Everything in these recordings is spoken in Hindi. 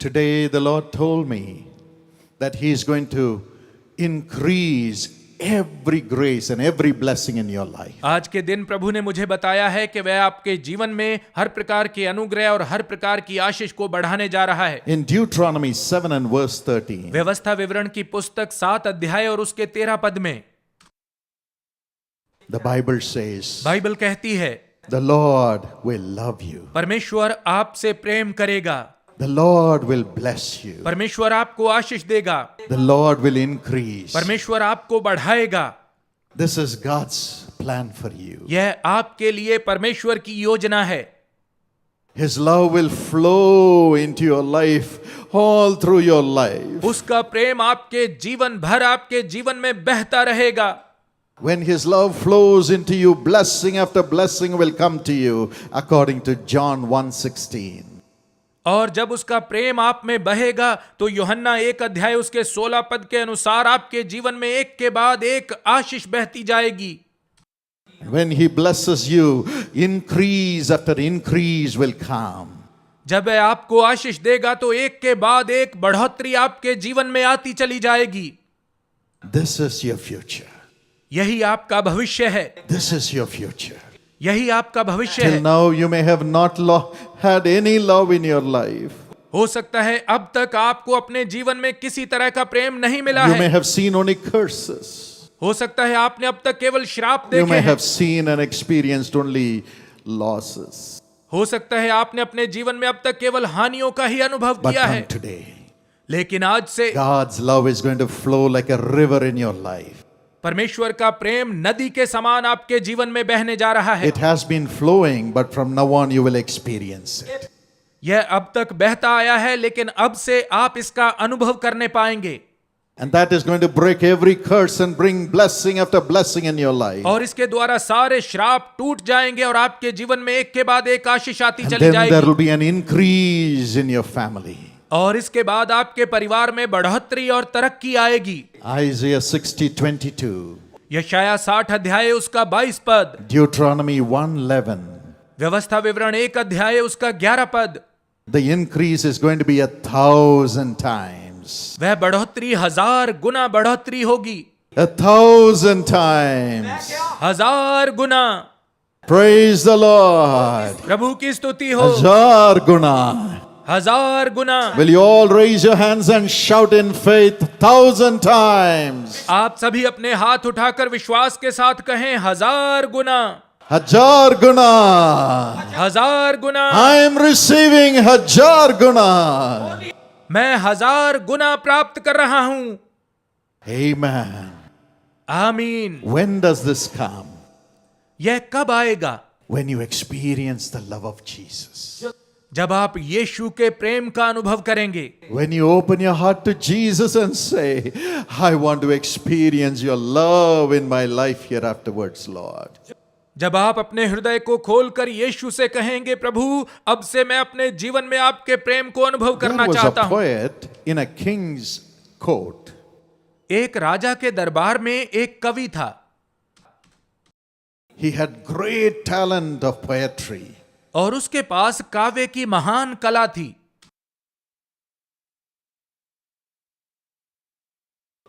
Today the Lord told me that He is going to increase every grace and every blessing in your life. आज के दिन प्रभु ने मुझे बताया है कि वह आपके जीवन में हर प्रकार के अनुग्रह और हर प्रकार की आशीष को बढ़ाने जा रहा है। In Deuteronomy 7 and verse 13, व्यवस्था विवरण की पुस्तक 7 अध्याय और उसके 13 पद में the Bible says, बाइबल कहती है, the Lord will love you. परमेश्वर आपसे प्रेम करेगा, The Lord will bless you. परमेश्वर आपको आशीष देगा, The Lord will increase. परमेश्वर आपको बढ़ाएगा। This is God's plan for you. यह आपके लिए परमेश्वर की योजना है। His love will flow into your life all through your life. उसका प्रेम आपके जीवन भर आपके जीवन में बहता रहेगा। When His love flows into you, blessing after blessing will come to you, according to John 1:16. और जब उसका प्रेम आप में बहेगा तो यूहन्ना 1 अध्याय उसके 16 पद के अनुसार आपके जीवन में एक के बाद एक आशीष बहती जाएगी। When He blesses you, increase after increase will come. जब वह आपको आशीष देगा तो एक के बाद एक बढ़ोतरी आपके जीवन में आती चली जाएगी। This is your future. यही आपका भविष्य है, This is your future. यही आपका भविष्य Till है। now you may have not had any love in your life. हो सकता है अब तक आपको अपने जीवन में किसी तरह का प्रेम नहीं मिला You may है। have seen only curses. हो सकता है आपने अब तक केवल श्राप You देखे may हैं। have seen and experienced only losses. हो सकता है आपने अपने जीवन में अब तक केवल हानियों का ही अनुभव But किया है। from today, लेकिन आज से God's love is going to flow like a river in your life. परमेश्वर का प्रेम नदी के समान आपके जीवन में बहने जा रहा है। It has been flowing, but from now on you will experience it. यह अब तक बहता आया है, लेकिन अब से आप इसका अनुभव करने पाएंगे। And that is going to break every curse and bring blessing after blessing in your life. और इसके द्वारा सारे श्राप टूट जाएंगे और आपके जीवन में एक के बाद एक आशीष आती And चली then there जाएगी। will be an increase in your family. और इसके बाद आपके परिवार में बढ़ोतरी और तरक्की आएगी। Isaiah 60:22. यशाया 60 अध्याय उसका 22 पद, Deuteronomy 1:11. व्यवस्था विवरण 1 अध्याय उसका 11 पद। The increase is going to be 1,000 times. वह बढ़ोतरी 1000 गुना बढ़ोतरी होगी। 1,000 times. 1000 Guna. Praise the Lord. प्रभु की स्तुति हो। 1,000 guna. 1000 Guna. Will you all raise your hands and shout in faith 1,000 times? आप सभी अपने हाथ उठाकर विश्वास के साथ कहें 1000 गुना। 1,000 guna. 1000 Guna. I am receiving 1,000 guna. मैं 1000 गुना प्राप्त कर रहा हूं। Amen. आमीन। When does this come? यह कब आएगा? When you experience the love of Jesus. जब आप यीशु के प्रेम का अनुभव करेंगे। When you open your heart to Jesus and say, I want to experience your love in my life here afterwards, Lord. जब आप अपने हृदय को खोलकर यीशु से कहेंगे, प्रभु अब से मैं अपने जीवन में आपके प्रेम को अनुभव करना There was चाहता a हूं। poet in a king's court. एक राजा के दरबार में एक कवि था। He had great talent of poetry. और उसके पास काव्य की महान कला थी।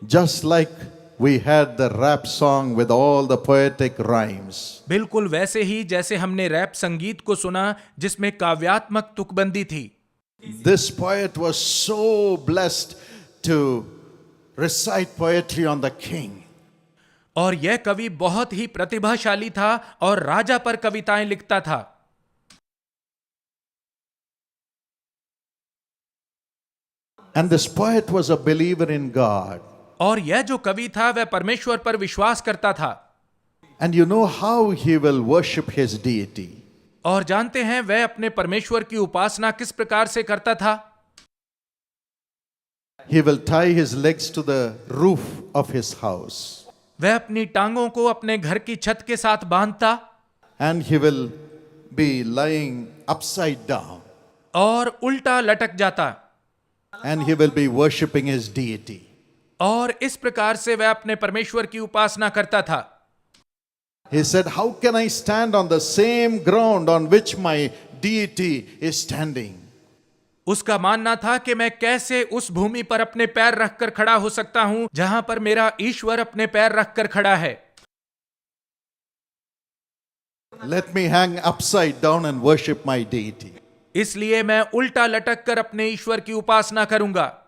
Just like we had the rap song with all the poetic rhymes. बिल्कुल वैसे ही जैसे हमने रैप संगीत को सुना जिसमें काव्यात्मक तुकबंदी थी। This poet was so blessed to recite poetry on the king. और यह कवि बहुत ही प्रतिभाशाली था और राजा पर कविताएं लिखता था। And this poet was a believer in God. और यह जो कवि था वह परमेश्वर पर विश्वास करता था। And you know how he will worship his deity. और जानते हैं वह अपने परमेश्वर की उपासना किस प्रकार से करता था? He will tie his legs to the roof of his house. वह अपनी टांगों को अपने घर की छत के साथ बांधता। And he will be lying upside down. और उल्टा लटक जाता। And he will be worshiping his deity. और इस प्रकार से वह अपने परमेश्वर की उपासना करता था। He said, how can I stand on the same ground on which my deity is standing? उसका मानना था कि मैं कैसे उस भूमि पर अपने पैर रखकर खड़ा हो सकता हूं जहां पर मेरा ईश्वर अपने पैर रखकर खड़ा है। Let me hang upside down and worship my deity. इसलिए मैं उल्टा लटक कर अपने ईश्वर की उपासना करूंगा।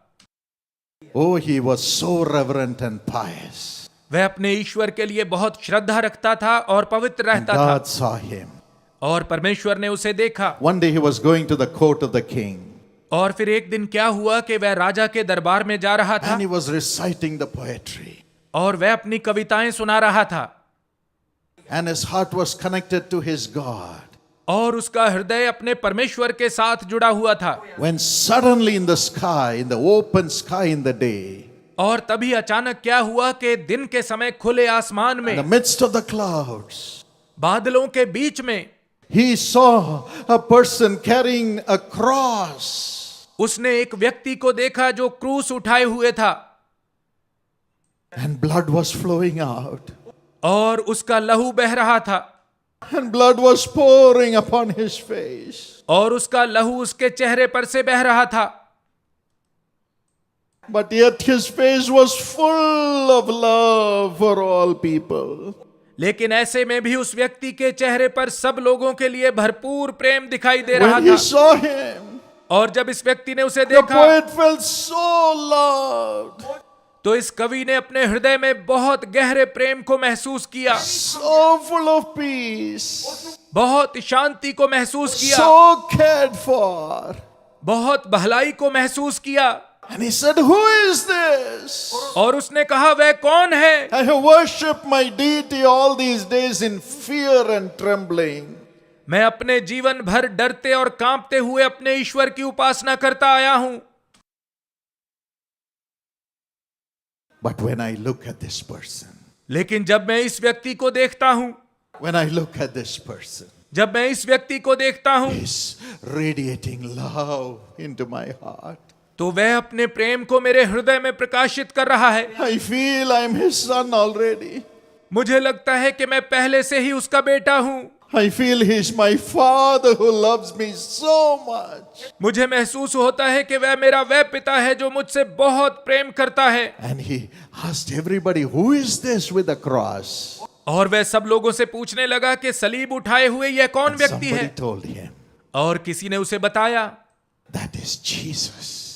Oh, he was so reverent and pious. वह अपने ईश्वर के लिए बहुत श्रद्धा रखता था और पवित्र And रहता था, God saw him. और परमेश्वर ने उसे देखा। One day he was going to the court of the king. और फिर एक दिन क्या हुआ कि वह राजा के दरबार में जा रहा था And he was reciting the poetry. और वह अपनी कविताएं सुना रहा था And his heart was connected to his God. और उसका हृदय अपने परमेश्वर के साथ जुड़ा हुआ था। When suddenly in the sky, in the open sky in the day, और तभी अचानक क्या हुआ कि दिन के समय खुले आसमान in में, the midst of the clouds, बादलों के बीच में, he saw a person carrying a cross. उसने एक व्यक्ति को देखा जो क्रूस उठाए हुए था And blood was flowing out. और उसका लहू बह रहा था And blood was pouring upon his face. और उसका लहू उसके चेहरे पर से बह रहा था, But yet his face was full of love for all people. लेकिन ऐसे में भी उस व्यक्ति के चेहरे पर सब लोगों के लिए भरपूर प्रेम दिखाई दे रहा When he था। saw him, और जब इस व्यक्ति ने उसे the देखा poet felt so loved, तो इस कवि ने अपने हृदय में बहुत गहरे प्रेम को महसूस किया, so full of peace, बहुत शांति को महसूस किया, so cared for. बहुत भलाई को महसूस किया। And he said, "Who is this? और उसने कहा, वह कौन है? I have worshipped my deity all these days in fear and trembling. मैं अपने जीवन भर डरते और कांपते हुए अपने ईश्वर की उपासना करता आया हूं। But when I look at this person, लेकिन जब मैं इस व्यक्ति को देखता हूं, when I look at this person, जब मैं इस व्यक्ति को देखता हूं, he's radiating love into my heart. तो वह अपने प्रेम को मेरे हृदय में प्रकाशित कर रहा है। I feel I'm his son already. मुझे लगता है कि मैं पहले से ही उसका बेटा हूं। I feel he's my father who loves me so much. मुझे महसूस होता है कि वह मेरा वह पिता है जो मुझसे बहुत प्रेम करता है। And he asked everybody, "Who is this with the cross?" और वह सब लोगों से पूछने लगा कि सलीब उठाए हुए यह कौन And व्यक्ति somebody है? told him, और किसी ने उसे बताया "That is Jesus.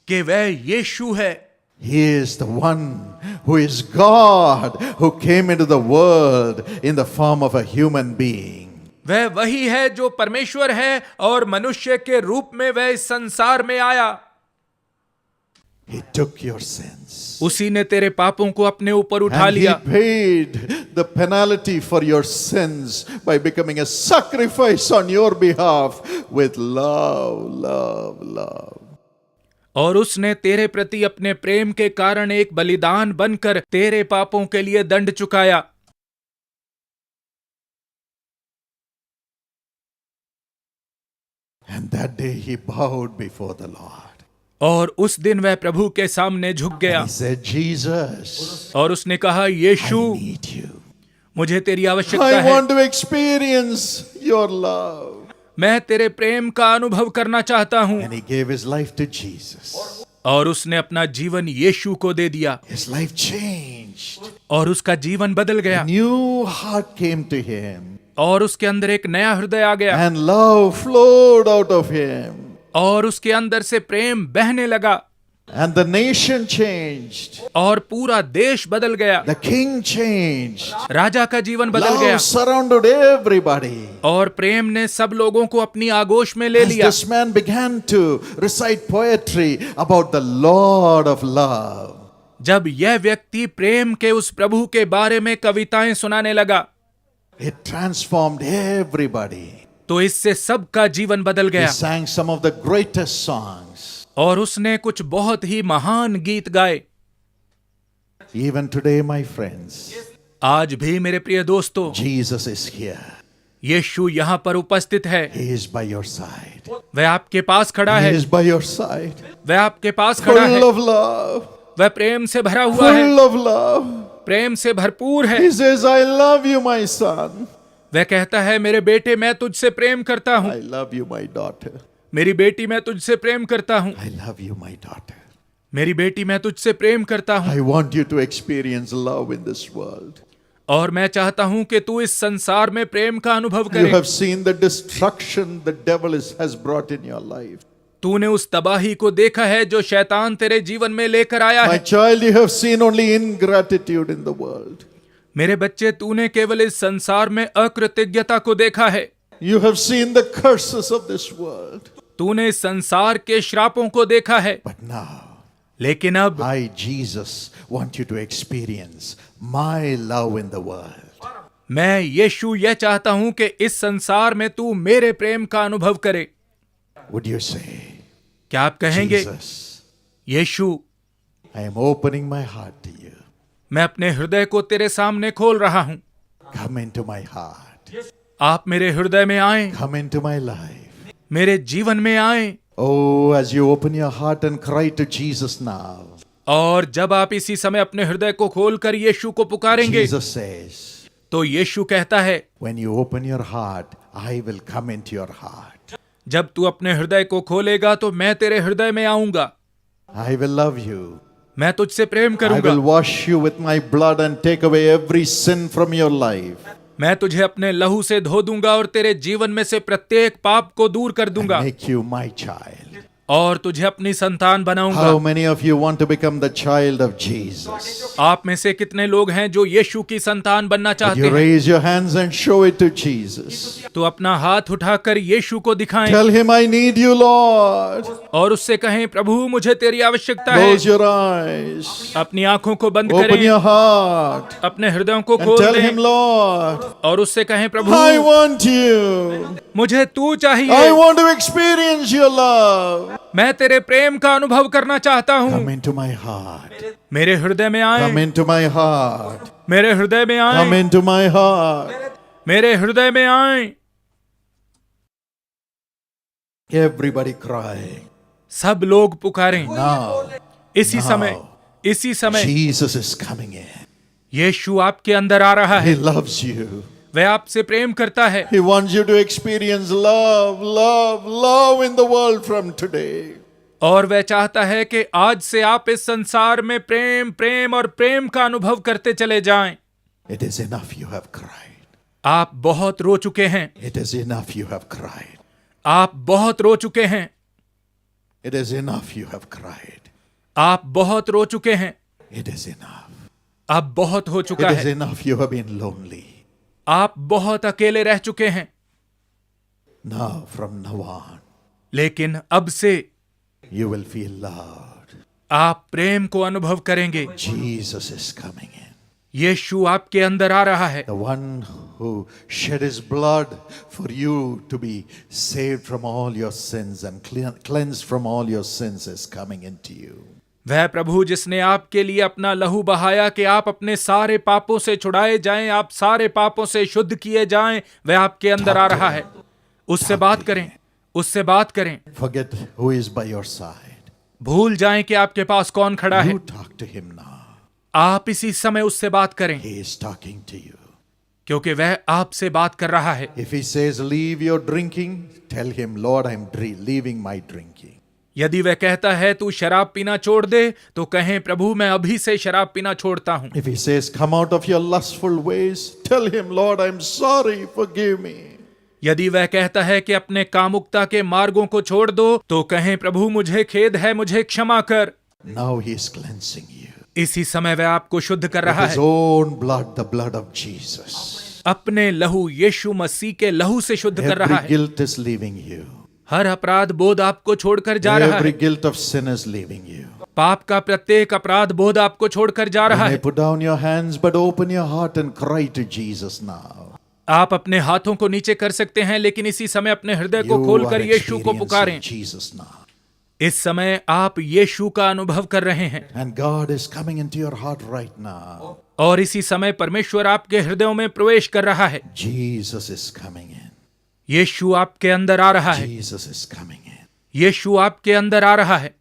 कि वह यीशु है। He is the one who is God, who came into the world in the form of a human being." वह वही है जो परमेश्वर है और मनुष्य के रूप में वह इस संसार में आया। He took your sins. उसी ने तेरे पापों को अपने ऊपर उठा And he लिया paid the penalty for your sins by becoming a sacrifice on your behalf with love, love, love. और उसने तेरे प्रति अपने प्रेम के कारण एक बलिदान बनकर तेरे पापों के लिए दंड चुकाया। And that day he bowed before the Lord. और उस दिन वह प्रभु के सामने झुक गया He said, "Jesus, और उसने कहा, I यीशु, need you. मुझे तेरी आवश्यकता I है। want to experience your love." मैं तेरे प्रेम का अनुभव करना चाहता हूं। And he gave his life to Jesus. और उसने अपना जीवन यीशु को दे दिया His life changed. और उसका जीवन बदल A गया new heart came to him. और उसके अंदर एक नया हृदय आ गया And love flowed out of him. और उसके अंदर से प्रेम बहने लगा And the nation changed. और पूरा देश बदल गया। The king changed. राजा का जीवन बदल गया Love surrounded everybody. और प्रेम ने सब लोगों को अपनी आगोश में ले As लिया। this man began to recite poetry about the Lord of love, जब यह व्यक्ति प्रेम के उस प्रभु के बारे में कविताएं सुनाने लगा it transformed everybody. तो इससे सबका जीवन बदल He गया sang some of the greatest songs. और उसने कुछ बहुत ही महान गीत गाए। Even today, my friends, आज भी मेरे प्रिय दोस्तों, Jesus is here. यीशु यहाँ पर उपस्थित है। He is by your side. वह आपके पास खड़ा He है। is by your side. वह आपके पास खड़ा है। Full of love. वह प्रेम से भरा हुआ है, Full of love. प्रेम से भरपूर है। He says, "I love you, my son. वह कहता है, मेरे बेटे, मैं तुझसे प्रेम करता हूँ। I love you, my daughter." मेरी बेटी मैं तुझसे प्रेम करता हूँ, I love you, my daughter. मेरी बेटी मैं तुझसे प्रेम करता हूँ, I want you to experience love in this world. और मैं चाहता हूँ कि तू इस संसार में प्रेम का अनुभव You करे। have seen the destruction the devil has brought in your life. तूने उस तबाही को देखा है जो शैतान तेरे जीवन में लेकर आया My है। child, you have seen only ingratitude in the world. मेरे बच्चे, तूने केवल इस संसार में अकृतज्ञता को देखा है। You have seen the curses of this world. तूने इस संसार के श्रापों को देखा है, But now, लेकिन अब I, Jesus, want you to experience my love in the world. मैं यीशु यह चाहता हूं कि इस संसार में तू मेरे प्रेम का अनुभव करे। Would you say, क्या आप कहेंगे, Jesus, Yeshu, I am opening my heart to you. मैं अपने हृदय को तेरे सामने खोल रहा हूं। Come into my heart. आप मेरे हृदय में आए, Come into my life. मेरे जीवन में आए। Oh, as you open your heart and cry to Jesus now, और जब आप इसी समय अपने हृदय को खोलकर यीशु को पुकारेंगे, Jesus says, तो यीशु कहता है, when you open your heart, I will come into your heart. जब तू अपने हृदय को खोलेगा तो मैं तेरे हृदय में आऊंगा, I will love you. मैं तुझसे प्रेम I करूंगा, will wash you with my blood and take away every sin from your life. मैं तुझे अपने लहू से धो दूंगा और तेरे जीवन में से प्रत्येक पाप को दूर कर And दूंगा make you my child. और तुझे अपनी संतान बनाऊंगा। How many of you want to become the child of Jesus? आप में से कितने लोग हैं जो यीशु की संतान बनना Would चाहते you हैं? raise your hands and show it to Jesus? तो अपना हाथ उठाकर यीशु को दिखाएं Tell him, I need you, Lord. और उससे कहें, प्रभु मुझे तेरी आवश्यकता है। Close your eyes. अपनी आंखों को बंद Open करें, your heart. अपने हृदयों को And खोल tell him, दें Lord, और उससे कहें, प्रभु I want you. मुझे तू I चाहिए, want to experience your love. मैं तेरे प्रेम का अनुभव करना चाहता हूँ। Come into my heart. मेरे हृदय में आए, Come into my heart. मेरे हृदय में Come आए, into my heart. मेरे हृदय में आए। Everybody cry. सब लोग पुकारें Now, इसी समय, इसी समय Jesus is coming in. यीशु आपके अंदर आ रहा He है। loves you. वह आपसे प्रेम करता है। He wants you to experience love, love, love in the world from today. और वह चाहता है कि आज से आप इस संसार में प्रेम, प्रेम और प्रेम का अनुभव करते चले जाएं। It is enough you have cried. आप बहुत रो चुके हैं, It is enough you have cried. आप बहुत रो चुके हैं, It is enough you have cried. आप बहुत रो चुके हैं, It is enough. अब बहुत हो चुका It is है, enough you have been lonely. आप बहुत अकेले रह चुके हैं। Now, from now on, लेकिन अब से you will feel loved. आप प्रेम को अनुभव करेंगे। Jesus is coming in. यीशु आपके अंदर आ रहा है। The one who shed his blood for you to be saved from all your sins and cleansed from all your sins is coming into you. वह प्रभु जिसने आपके लिए अपना लहू बहाया कि आप अपने सारे पापों से छुड़ाए जाएं, आप सारे पापों से शुद्ध किए जाएं, वह आपके अंदर आ रहा है। उससे बात करें, उससे बात करें। Forget who is by your side. भूल जाएं कि आपके पास कौन खड़ा है। You talk to him now. आप इसी समय उससे बात करें, He is talking to you. क्योंकि वह आपसे बात कर रहा है। If he says, leave your drinking, tell him, Lord, I'm leaving my drinking. यदि वह कहता है तू शराब पीना छोड़ दे, तो कहें, प्रभु मैं अभी से शराब पीना छोड़ता हूं। If he says, come out of your lustful ways, tell him, Lord, I'm sorry, forgive me. यदि वह कहता है कि अपने कामुकता के मार्गों को छोड़ दो, तो कहें, प्रभु मुझे खेद है, मुझे क्षमा कर। Now he is cleansing you. इसी समय वह आपको शुद्ध कर With रहा his है, own blood, the blood of Jesus. अपने लहू, यीशु मसीह के लहू से शुद्ध कर रहा Every है। guilt is leaving you. हर अपराध बोध आपको छोड़कर जा रहा Every है। guilt of sin is leaving you. पाप का प्रत्येक अपराध बोध आपको छोड़कर जा You रहा may है। put down your hands, but open your heart and cry to Jesus now. आप अपने हाथों को नीचे कर सकते हैं, लेकिन इसी समय अपने हृदय को You खोलकर are यीशु को experiencing पुकारें। Jesus now. इस समय आप यीशु का अनुभव कर रहे हैं And God is coming into your heart right now. और इसी समय परमेश्वर आपके हृदयों में प्रवेश कर रहा है। Jesus is coming in. यीशु आपके अंदर आ रहा है। Jesus is coming in. यीशु आपके अंदर आ रहा है।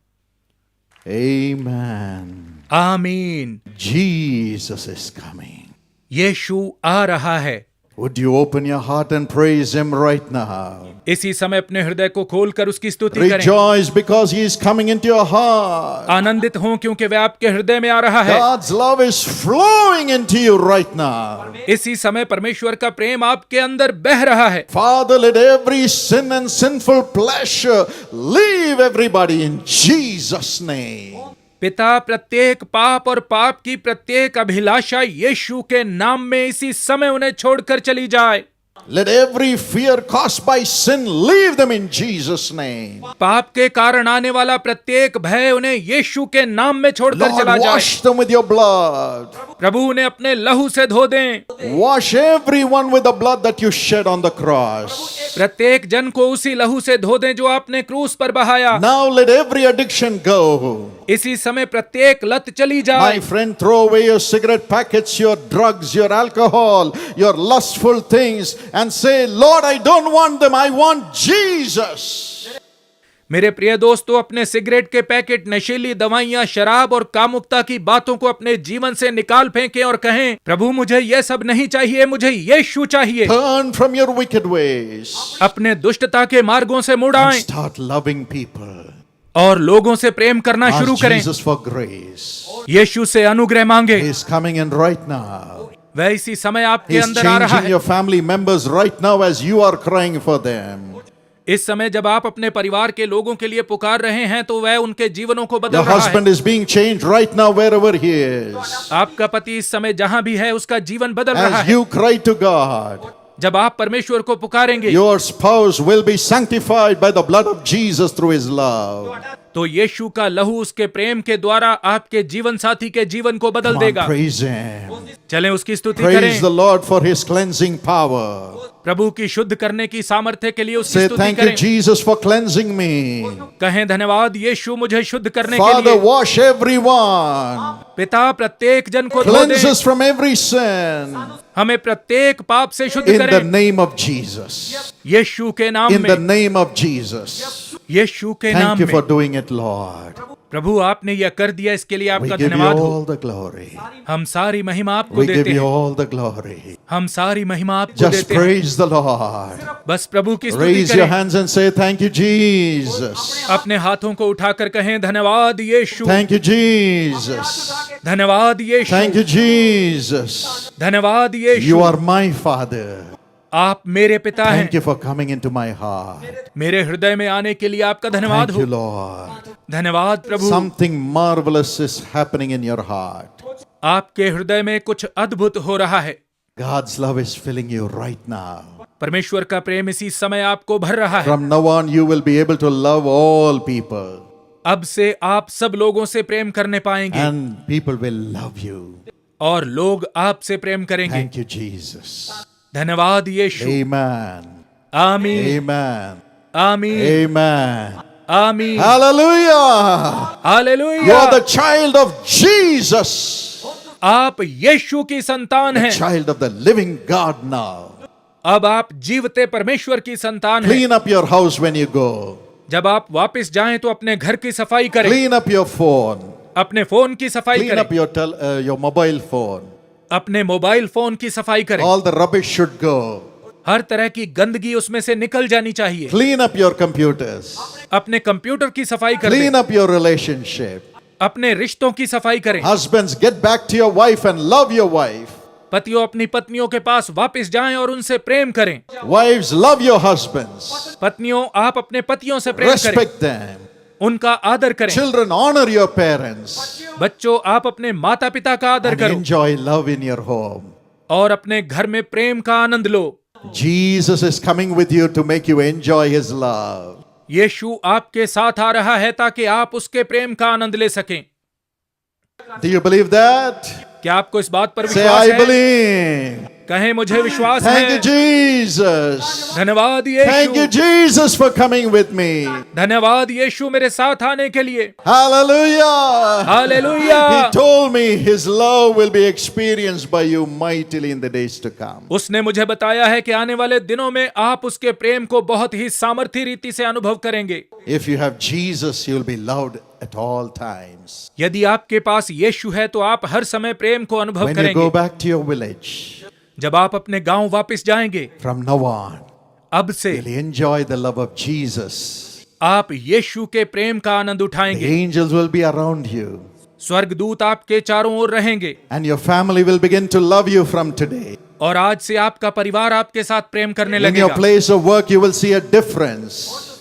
Amen. आमीन। Jesus is coming. यीशु आ रहा है। Would you open your heart and praise Him right now? इसी समय अपने हृदय को खोलकर उसकी स्तुति करें। Rejoice because He is coming into your heart. आनंदित हों क्योंकि वह आपके हृदय में आ रहा है। God's love is flowing into you right now. इसी समय परमेश्वर का प्रेम आपके अंदर बह रहा है। Father, let every sin and sinful pleasure leave everybody in Jesus' name. पिता, प्रत्येक पाप और पाप की प्रत्येक अभिलाषा यीशु के नाम में इसी समय उन्हें छोड़कर चली जाए। Let every fear caused by sin leave them in Jesus' name. पाप के कारण आने वाला प्रत्येक भय उन्हें यीशु के नाम में छोड़कर चला Lord, जाए। wash them with your blood. प्रभु उन्हें अपने लहू से धो दें। Wash everyone with the blood that you shed on the cross. प्रत्येक जन को उसी लहू से धो दें जो आपने क्रूस पर बहाया। Now let every addiction go. इसी समय प्रत्येक लत चली जाए। My friend, throw away your cigarette packets, your drugs, your alcohol, your lustful things, and say, Lord, I don't want them, I want Jesus. मेरे प्रिय दोस्तों, अपने सिगरेट के पैकेट, नशीली दवाइयां, शराब और कामुकता की बातों को अपने जीवन से निकाल फेंकें और कहें, प्रभु मुझे यह सब नहीं चाहिए, मुझे यीशु चाहिए। Turn from your wicked ways. अपने दुष्टता के मार्गों से मुड़ And आएं start loving people. और लोगों से प्रेम करना शुरू Ask करें। Jesus for grace. यीशु से अनुग्रह मांगे। He is coming in right now. वह इसी समय आपके He is अंदर आ रहा changing है। your family members right now as you are crying for them. इस समय जब आप अपने परिवार के लोगों के लिए पुकार रहे हैं तो वह उनके जीवनों को बदल Your रहा है। husband is being changed right now wherever he is. आपका पति इस समय जहां भी है उसका जीवन बदल रहा As है। you cry to God, जब आप परमेश्वर को पुकारेंगे your spouse will be sanctified by the blood of Jesus through His love. तो यीशु का लहू उसके प्रेम के द्वारा आपके जीवन साथी के जीवन को बदल Come on, देगा। praise Him. चलें उसकी स्तुति Praise करें। the Lord for His cleansing power. प्रभु की शुद्ध करने की सामर्थ्य के लिए उसकी Say स्तुति thank you, करें। Jesus, for cleansing me. कहें धन्यवाद यीशु मुझे शुद्ध करने के Father, लिए। wash everyone. पिता, प्रत्येक जन को धो Cleanse दें। us from every sin. हमें प्रत्येक पाप से शुद्ध In the करें। name of Jesus. यीशु के नाम In the में। name of Jesus. यीशु के नाम Thank you for में। doing it, Lord. प्रभु आपने यह कर दिया, इसके लिए We आपका give you धन्यवाद हो। all the glory. हम सारी महिमा आपको We देते give you हैं। all the glory. हम सारी महिमा आपको Just देते हैं। praise the Lord. बस प्रभु की स्तुति Raise your करें। hands and say thank you, Jesus. अपने हाथों को उठाकर कहें धन्यवाद यीशु, Thank you, Jesus. धन्यवाद यीशु, Thank you, Jesus. धन्यवाद You Yeshu. are my Father. आप मेरे पिता Thank हैं। you for coming into my heart. मेरे हृदय में आने के लिए आपका धन्यवाद Thank you, हो। Lord. धन्यवाद प्रभु। Something marvelous is happening in your heart. आपके हृदय में कुछ अद्भुत हो रहा है। God's love is filling you right now. परमेश्वर का प्रेम इसी समय आपको भर रहा है। From now on, you will be able to love all people, अब से आप सब लोगों से प्रेम करने पाएंगे and people will love you. और लोग आपसे प्रेम करेंगे। Thank you, Jesus. धन्यवाद यीशु। Amen. आमीन, Amen. आमीन, Amen. आमीन। Hallelujah. You hallelujah. are the child of Jesus, आप यीशु की संतान the हैं। child of the living God now. अब आप जीवते परमेश्वर की संतान हैं। Clean up your house when you go. जब आप वापस जाएं तो अपने घर की सफाई करें, Clean up your phone. अपने फोन की सफाई Clean करें, up your mobile phone. अपने मोबाइल फोन की सफाई करें। All the rubbish should go. हर तरह की गंदगी उसमें से निकल जानी चाहिए। Clean up your computers. अपने कंप्यूटर की सफाई करें, Clean up your relationship. अपने रिश्तों की सफाई करें। Husbands, get back to your wife and love your wife. पतियों अपनी पत्नियों के पास वापस जाएं और उनसे प्रेम करें। Wives, love your husbands. पत्नियों, आप अपने पतियों से प्रेम करें, Respect them. उनका आदर करें। Children, honor your parents. बच्चों, आप अपने माता पिता का आदर And करो enjoy love in your home. और अपने घर में प्रेम का आनंद लो। Jesus is coming with you to make you enjoy His love. यीशु आपके साथ आ रहा है ताकि आप उसके प्रेम का आनंद ले सकें। Do you believe that? क्या आपको इस बात पर Say, विश्वास I है? believe. कहें मुझे विश्वास Thank you, है। Jesus. धन्यवाद Thank you, Yeshu, Jesus, for coming with me. धन्यवाद यीशु मेरे साथ आने के लिए। Hallelujah. Hallelujah. He told me His love will be experienced by you mightily in the days to come. उसने मुझे बताया है कि आने वाले दिनों में आप उसके प्रेम को बहुत ही सामर्थी रीति से अनुभव करेंगे। If you have Jesus, you will be loved at all times. यदि आपके पास यीशु है तो आप हर समय प्रेम को अनुभव When you go करेंगे। back to your village, जब आप अपने गांव वापस जाएंगे, from now on, अब से you'll enjoy the love of Jesus. आप यीशु के प्रेम का आनंद The उठाएंगे। angels will be around you, स्वर्गदूत आपके चारों ओर रहेंगे and your family will begin to love you from today. और आज से आपका परिवार आपके साथ प्रेम करने In your लगेगा। place of work, you will see a difference.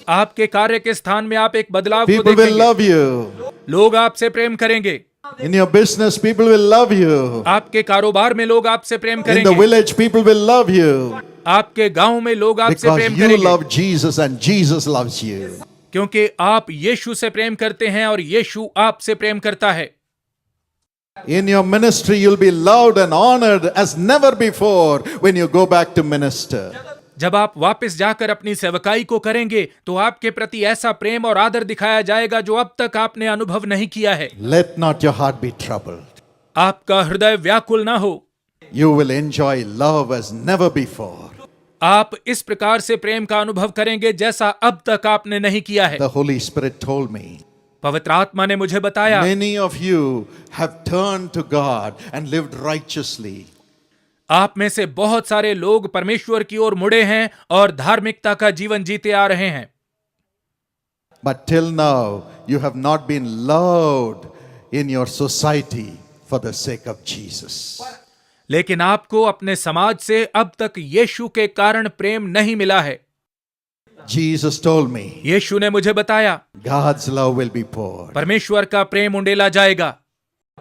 आपके कार्य के स्थान में आप एक बदलाव को People will देखेंगे। love you. लोग आपसे प्रेम करेंगे। In your business, people will love you. आपके कारोबार में लोग आपसे प्रेम In the करेंगे। village, people will love you. आपके गांव में लोग आपसे Because प्रेम you करेंगे, love Jesus and Jesus loves you. क्योंकि आप यीशु से प्रेम करते हैं और यीशु आपसे प्रेम करता है। In your ministry, you'll be loved and honored as never before when you go back to minister. जब आप वापस जाकर अपनी सेवकाई को करेंगे तो आपके प्रति ऐसा प्रेम और आदर दिखाया जाएगा जो अब तक आपने अनुभव नहीं किया है। Let not your heart be troubled. आपका हृदय व्याकुल ना हो। You will enjoy love as never before. आप इस प्रकार से प्रेम का अनुभव करेंगे जैसा अब तक आपने नहीं किया है। The Holy Spirit told me, पवित्र आत्मा ने मुझे बताया, many of you have turned to God and lived righteously. आप में से बहुत सारे लोग परमेश्वर की ओर मुड़े हैं और धार्मिकता का जीवन जीते आ रहे हैं, But till now, you have not been loved in your society for the sake of Jesus. लेकिन आपको अपने समाज से अब तक यीशु के कारण प्रेम नहीं मिला है। Jesus told me, यीशु ने मुझे बताया, God's love will be poured. परमेश्वर का प्रेम उंडेला जाएगा।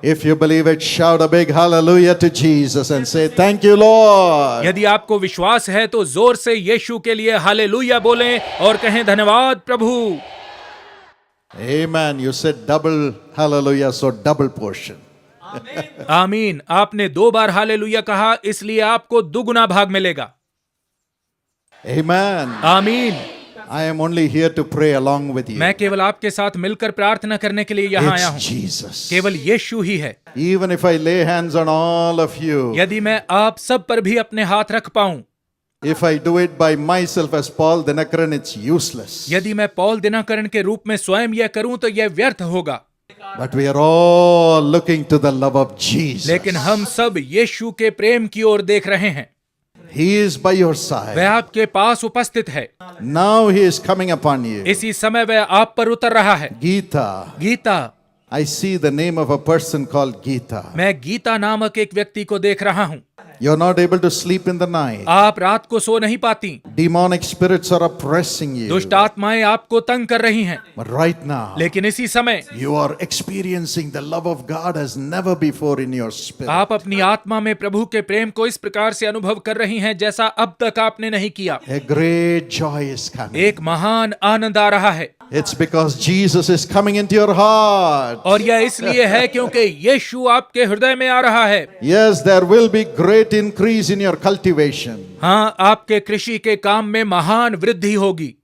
If you believe it, shout a big hallelujah to Jesus and say, Thank you, Lord. यदि आपको विश्वास है तो जोर से यीशु के लिए हालेलुया बोलें और कहें, धन्यवाद प्रभु। Amen. You said double hallelujah, so double portion. आमीन। आपने 2 बार हालेलुया कहा, इसलिए आपको दुगुना भाग मिलेगा। Amen. आमीन। I am only here to pray along with you. मैं केवल आपके साथ मिलकर प्रार्थना करने के लिए यहाँ आया हूँ। It's Jesus. केवल यीशु ही है। Even if I lay hands on all of you, यदि मैं आप सब पर भी अपने हाथ रख पाऊं, if I do it by myself as Paul Dinakaran, it's useless. यदि मैं पौल दिनकरण के रूप में स्वयं यह करूं तो यह व्यर्थ होगा। But we are all looking to the love of Jesus. लेकिन हम सब यीशु के प्रेम की ओर देख रहे हैं। He is by your side. वह आपके पास उपस्थित है। Now he is coming upon you. इसी समय वह आप पर उतर रहा है। Gita. Gita. I see the name of a person called Gita. मैं गीता नामक एक व्यक्ति को देख रहा हूँ। You're not able to sleep in the night. आप रात को सो नहीं पाती। Demonic spirits are oppressing you. दुष्ट आत्माएं आपको तंग कर रही हैं। But right now, लेकिन इसी समय you are experiencing the love of God as never before in your spirit. आप अपनी आत्मा में प्रभु के प्रेम को इस प्रकार से अनुभव कर रही हैं जैसा अब तक आपने नहीं किया। A great joy is coming. एक महान आनंद आ रहा है। It's because Jesus is coming into your heart. और यह इसलिए है क्योंकि यीशु आपके हृदय में आ रहा है। Yes, there will be great increase in your cultivation. हाँ, आपके कृषि के काम में महान वृद्धि होगी।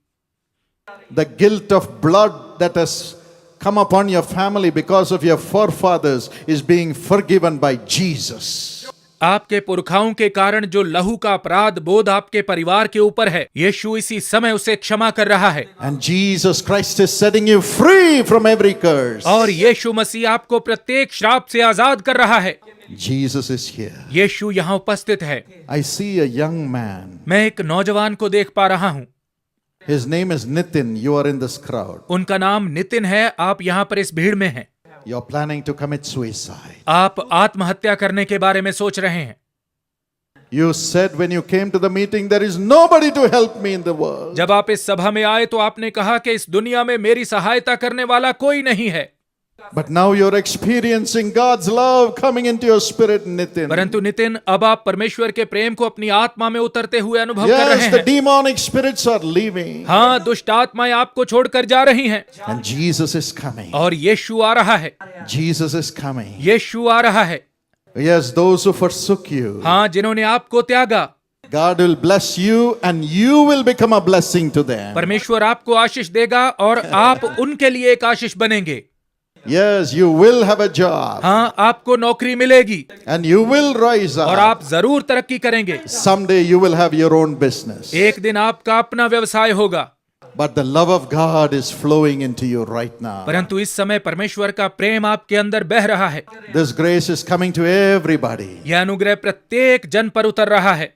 The guilt of blood that has come upon your family because of your forefathers is being forgiven by Jesus. आपके पुरखाओं के कारण जो लहू का अपराध बोध आपके परिवार के ऊपर है, यीशु इसी समय उसे क्षमा कर रहा है। And Jesus Christ is setting you free from every curse. और यीशु मसीह आपको प्रत्येक श्राप से आजाद कर रहा है। Jesus is here. यीशु यहाँ उपस्थित है। I see a young man. मैं एक नौजवान को देख पा रहा हूँ। His name is Nitin. You are in this crowd. उनका नाम नितिन है। आप यहाँ पर इस भीड़ में हैं। You're planning to commit suicide. आप आत्महत्या करने के बारे में सोच रहे हैं। You said when you came to the meeting, there is nobody to help me in the world. जब आप इस सभा में आए तो आपने कहा कि इस दुनिया में मेरी सहायता करने वाला कोई नहीं है। But now you're experiencing God's love coming into your spirit, Nitin. परंतु नितिन, अब आप परमेश्वर के प्रेम को अपनी आत्मा में उतरते हुए अनुभव कर रहे Yes, the हैं। demonic spirits are leaving. हाँ, दुष्ट आत्माएं आपको छोड़कर जा रही हैं। And Jesus is coming. और यीशु आ रहा है। Jesus is coming. यीशु आ रहा है। Yes, those who forsook you. हाँ, जिन्होंने आपको त्यागा, God will bless you and you will become a blessing to them. परमेश्वर आपको आशीष देगा और आप उनके लिए एक आशीष बनेंगे। Yes, you will have a job. हाँ, आपको नौकरी मिलेगी And you will rise और up. आप जरूर तरक्की करेंगे। Someday you will have your own business. एक दिन आपका अपना व्यवसाय होगा। But the love of God is flowing into you right now. परंतु इस समय परमेश्वर का प्रेम आपके अंदर बह रहा है। This grace is coming to everybody. यह अनुग्रह प्रत्येक जन पर उतर रहा है।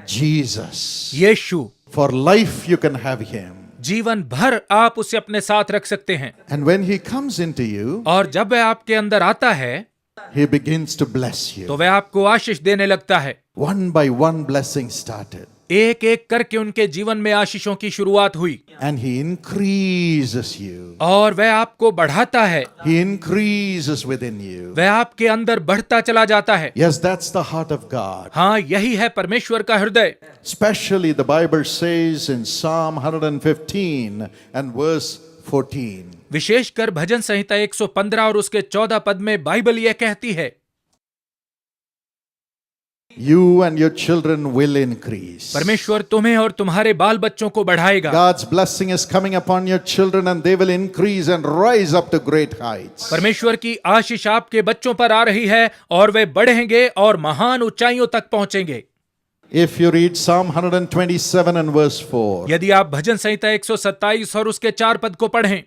Jesus. Yeshu, For life you can have him. जीवन भर आप उसे अपने साथ रख सकते हैं। And when he comes into you, और जब वह आपके अंदर आता है he begins to bless तो you. वह आपको आशीष देने लगता है। One by one blessing started. एक एक करके उनके जीवन में आशीषों की शुरुआत हुई And he increases you. और वह आपको बढ़ाता है। He increases within you. वह आपके अंदर बढ़ता चला जाता है। Yes, that's the heart of God. हाँ, यही है परमेश्वर का हृदय। Especially the Bible says in Psalm 115 and verse 14. विशेषकर भजन संहिता 115 और उसके 14 पद में बाइबल यह कहती है, You and your children will increase. परमेश्वर तुम्हें और तुम्हारे बाल बच्चों को बढ़ाएगा। God's blessing is coming upon your children and they will increase and rise up to great heights. परमेश्वर की आशीष आपके बच्चों पर आ रही है और वे बढ़ेंगे और महान ऊंचाइयों तक पहुंचेंगे। If you read Psalm 127 and verse 4, यदि आप भजन संहिता 127 और उसके 4 पद को पढ़ें,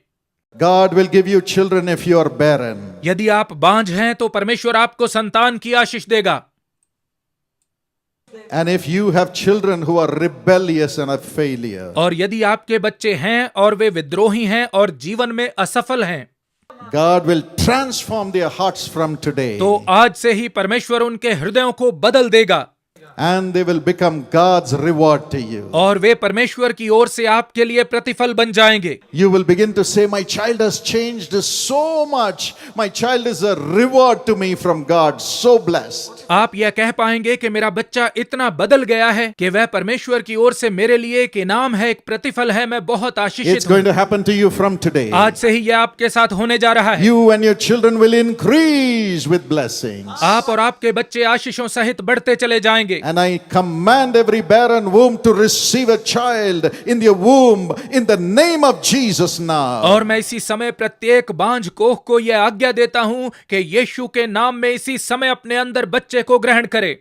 God will give you children if you are barren. यदि आप बांझ हैं तो परमेश्वर आपको संतान की आशीष देगा। And if you have children who are rebellious and a failure, और यदि आपके बच्चे हैं और वे विद्रोही हैं और जीवन में असफल हैं, God will transform their hearts from today. तो आज से ही परमेश्वर उनके हृदयों को बदल देगा And they will become God's reward to you. और वे परमेश्वर की ओर से आपके लिए प्रतिफल बन जाएंगे। You will begin to say, my child has changed so much. My child is a reward to me from God. So blessed. आप यह कह पाएंगे कि मेरा बच्चा इतना बदल गया है कि वह परमेश्वर की ओर से मेरे लिए एक इनाम है, एक प्रतिफल है, मैं बहुत आशीषित It's going to happen to you from today. आज से ही यह आपके साथ होने जा रहा है। You and your children will increase with blessings. आप और आपके बच्चे आशीषों सहित बढ़ते चले जाएंगे। And I command every barren womb to receive a child in their womb in the name of Jesus now. और मैं इसी समय प्रत्येक बांझ कोख को यह आज्ञा देता हूं कि यीशु के नाम में इसी समय अपने अंदर बच्चे को ग्रहण करे।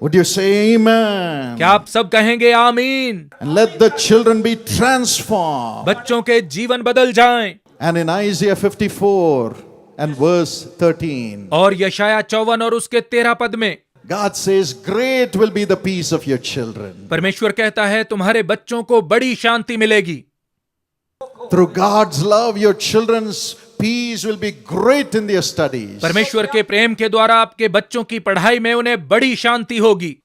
Would you say amen? क्या आप सब कहेंगे आमीन? And let the children be transformed. बच्चों के जीवन बदल जाएं। And in Isaiah 54 and verse 13, और यशाया 54 और उसके 13 पद में God says, great will be the peace of your children. परमेश्वर कहता है तुम्हारे बच्चों को बड़ी शांति मिलेगी। Through God's love, your children's peace will be great in their studies. परमेश्वर के प्रेम के द्वारा आपके बच्चों की पढ़ाई में उन्हें बड़ी शांति होगी।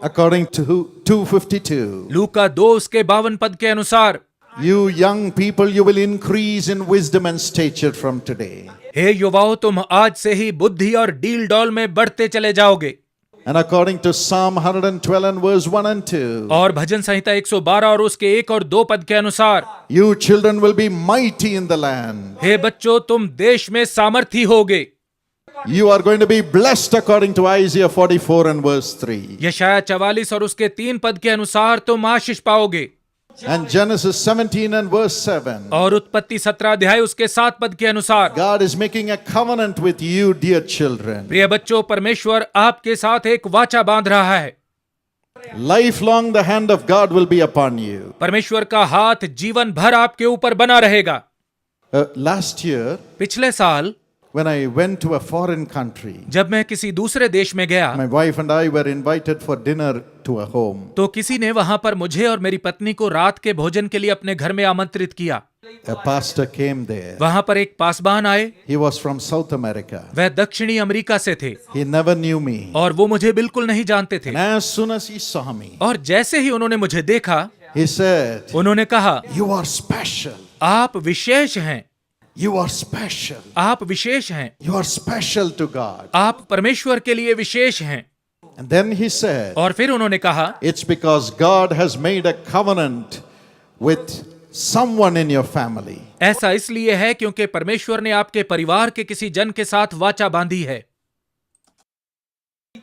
According to 252, लूका 2 उसके 52 पद के अनुसार, you young people, you will increase in wisdom and stature from today. हे युवाओं, तुम आज से ही बुद्धि और डील डॉल में बढ़ते चले जाओगे। And according to Psalm 112 and verse 1 and 2, और भजन संहिता 112 और उसके 1 और 2 पद के अनुसार, you children will be mighty in the land. हे बच्चों, तुम देश में सामर्थी होगे। You are going to be blessed according to Isaiah 44 and verse 3. यशाया 44 और उसके 3 पद के अनुसार तुम आशीष पाओगे। And Genesis 17 and verse 7. और उत्पत्ति 17 अध्याय उसके 7 पद के अनुसार, God is making a covenant with you, dear children. प्रिय बच्चों, परमेश्वर आपके साथ एक वाचा बांध रहा है। Lifelong the hand of God will be upon you. परमेश्वर का हाथ जीवन भर आपके ऊपर बना रहेगा। Last year, पिछले साल when I went to a foreign country, जब मैं किसी दूसरे देश में गया my wife and I were invited for dinner to a home. तो किसी ने वहां पर मुझे और मेरी पत्नी को रात के भोजन के लिए अपने घर में आमंत्रित किया। A pastor came there. वहां पर एक पासबान आए। He was from South America. वह दक्षिणी अमेरिका से थे He never knew me. और वो मुझे बिल्कुल नहीं जानते थे। And as soon as he saw me, और जैसे ही उन्होंने मुझे देखा, he said, उन्होंने कहा, you are special. आप विशेष हैं, You are special. आप विशेष हैं, You are special to God. आप परमेश्वर के लिए विशेष हैं। And then he said, और फिर उन्होंने कहा, it's because God has made a covenant with someone in your family. ऐसा इसलिए है क्योंकि परमेश्वर ने आपके परिवार के किसी जन के साथ वाचा बांधी है।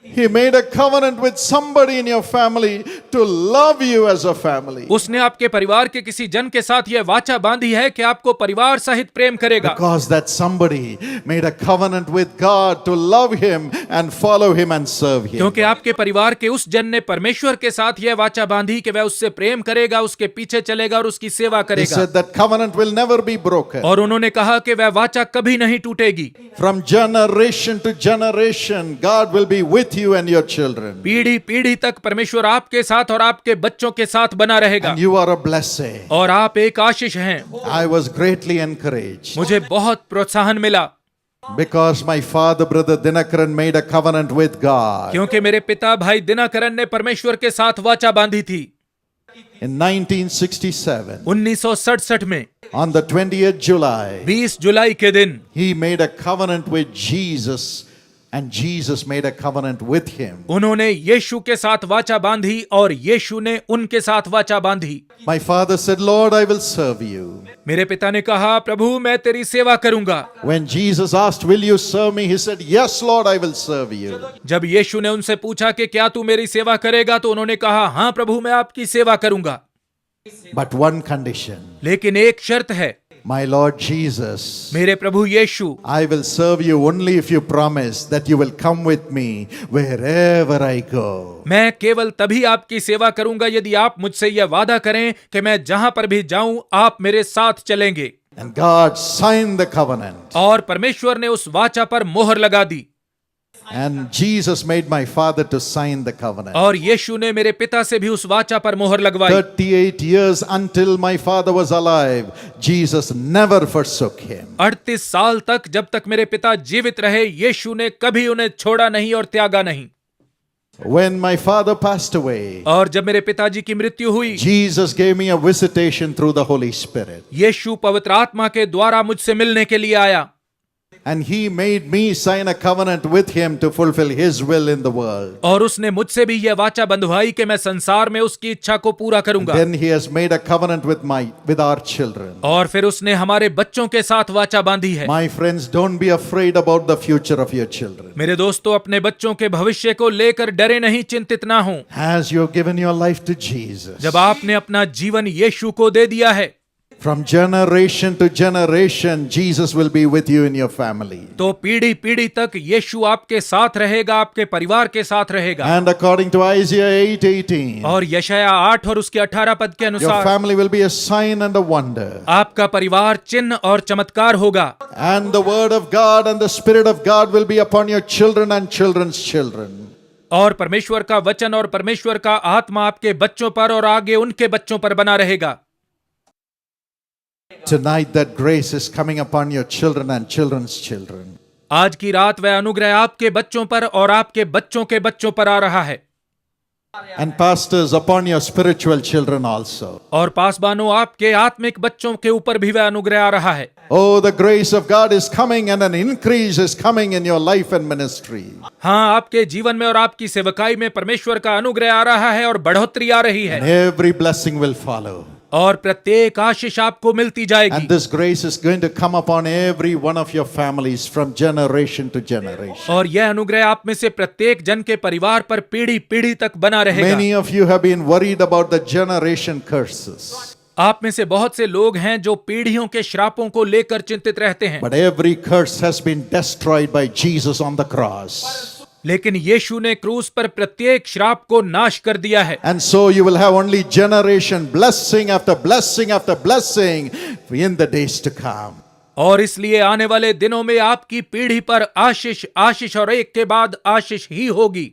He made a covenant with somebody in your family to love you as a family. उसने आपके परिवार के किसी जन के साथ यह वाचा बांधी है कि आपको परिवार सहित प्रेम करेगा, Because that somebody made a covenant with God to love him and follow him and serve him. क्योंकि आपके परिवार के उस जन ने परमेश्वर के साथ यह वाचा बांधी कि वह उससे प्रेम करेगा, उसके पीछे चलेगा और उसकी सेवा He करेगा। said that covenant will never be broken. और उन्होंने कहा कि वह वाचा कभी नहीं टूटेगी। From generation to generation, God will be with you and your children. पीढ़ी पीढ़ी तक परमेश्वर आपके साथ और आपके बच्चों के साथ बना रहेगा, And you are a blessing. और आप एक आशीष हैं। I was greatly encouraged मुझे बहुत प्रोत्साहन मिला because my father, brother Dinakaran, made a covenant with God. क्योंकि मेरे पिता भाई दिनाकरन ने परमेश्वर के साथ वाचा बांधी थी। In 1967, 1967 में on the 20th July, 20 जुलाई के दिन he made a covenant with Jesus, and Jesus made a covenant with him. उन्होंने यीशु के साथ वाचा बांधी और यीशु ने उनके साथ वाचा बांधी। My father said, Lord, I will serve you. मेरे पिता ने कहा, प्रभु मैं तेरी सेवा करूंगा। When Jesus asked, will you serve me? He said, yes, Lord, I will serve you. जब यीशु ने उनसे पूछा कि क्या तू मेरी सेवा करेगा, तो उन्होंने कहा, हाँ प्रभु मैं आपकी सेवा करूंगा, But one condition, लेकिन एक शर्त है, my Lord Jesus, मेरे प्रभु यीशु, I will serve you only if you promise that you will come with me wherever I go. मैं केवल तभी आपकी सेवा करूंगा यदि आप मुझसे यह वादा करें कि मैं जहां पर भी जाऊं आप मेरे साथ चलेंगे। And God signed the covenant. और परमेश्वर ने उस वाचा पर मोहर लगा दी, And Jesus made my father to sign the covenant. और यीशु ने मेरे पिता से भी उस वाचा पर मोहर लगवाई। 38 years until my father was alive, Jesus never forsook him. 38 साल तक, जब तक मेरे पिता जीवित रहे, यीशु ने कभी उन्हें छोड़ा नहीं और त्यागा नहीं। When my father passed away, और जब मेरे पिताजी की मृत्यु हुई, Jesus gave me a visitation through the Holy Spirit. यीशु पवित्र आत्मा के द्वारा मुझसे मिलने के लिए आया, And he made me sign a covenant with him to fulfill his will in the world. और उसने मुझसे भी यह वाचा बंधवाई कि मैं संसार में उसकी इच्छा को पूरा करूंगा। Then he has made a covenant with our children. और फिर उसने हमारे बच्चों के साथ वाचा बांधी है। My friends, don't be afraid about the future of your children. मेरे दोस्तों, अपने बच्चों के भविष्य को लेकर डरे नहीं, चिंतित ना हो। As you have given your life to Jesus, जब आपने अपना जीवन यीशु को दे दिया है, from generation to generation, Jesus will be with you in your family. तो पीढ़ी पीढ़ी तक यीशु आपके साथ रहेगा, आपके परिवार के साथ रहेगा। And according to Isaiah 8:18, और यशाया 8 और उसके 18 पद के your अनुसार family will be a sign and a wonder. आपका परिवार चिन्ह और चमत्कार होगा। And the word of God and the Spirit of God will be upon your children and children's children. और परमेश्वर का वचन और परमेश्वर का आत्मा आपके बच्चों पर और आगे उनके बच्चों पर बना रहेगा। Tonight that grace is coming upon your children and children's children. आज की रात वह अनुग्रह आपके बच्चों पर और आपके बच्चों के बच्चों पर आ रहा है। And pastors, upon your spiritual children also. और पासबानों, आपके आत्मिक बच्चों के ऊपर भी वह अनुग्रह आ रहा है। Oh, the grace of God is coming and an increase is coming in your life and ministry. हाँ, आपके जीवन में और आपकी सेवकाई में परमेश्वर का अनुग्रह आ रहा है और बढ़ोतरी आ रही है। And every blessing will follow. और प्रत्येक आशीष आपको मिलती जाएगी। And this grace is going to come upon every one of your families from generation to generation. और यह अनुग्रह आप में से प्रत्येक जन के परिवार पर पीढ़ी पीढ़ी तक बना रहेगा। Many of you have been worried about the generation curses. आप में से बहुत से लोग हैं जो पीढ़ियों के श्रापों को लेकर चिंतित रहते हैं, But every curse has been destroyed by Jesus on the cross. लेकिन यीशु ने क्रूस पर प्रत्येक श्राप को नाश कर दिया है। And so you will have only generation blessing after blessing after blessing in the days to come. और इसलिए आने वाले दिनों में आपकी पीढ़ी पर आशीष आशीष और एक के बाद आशीष ही होगी।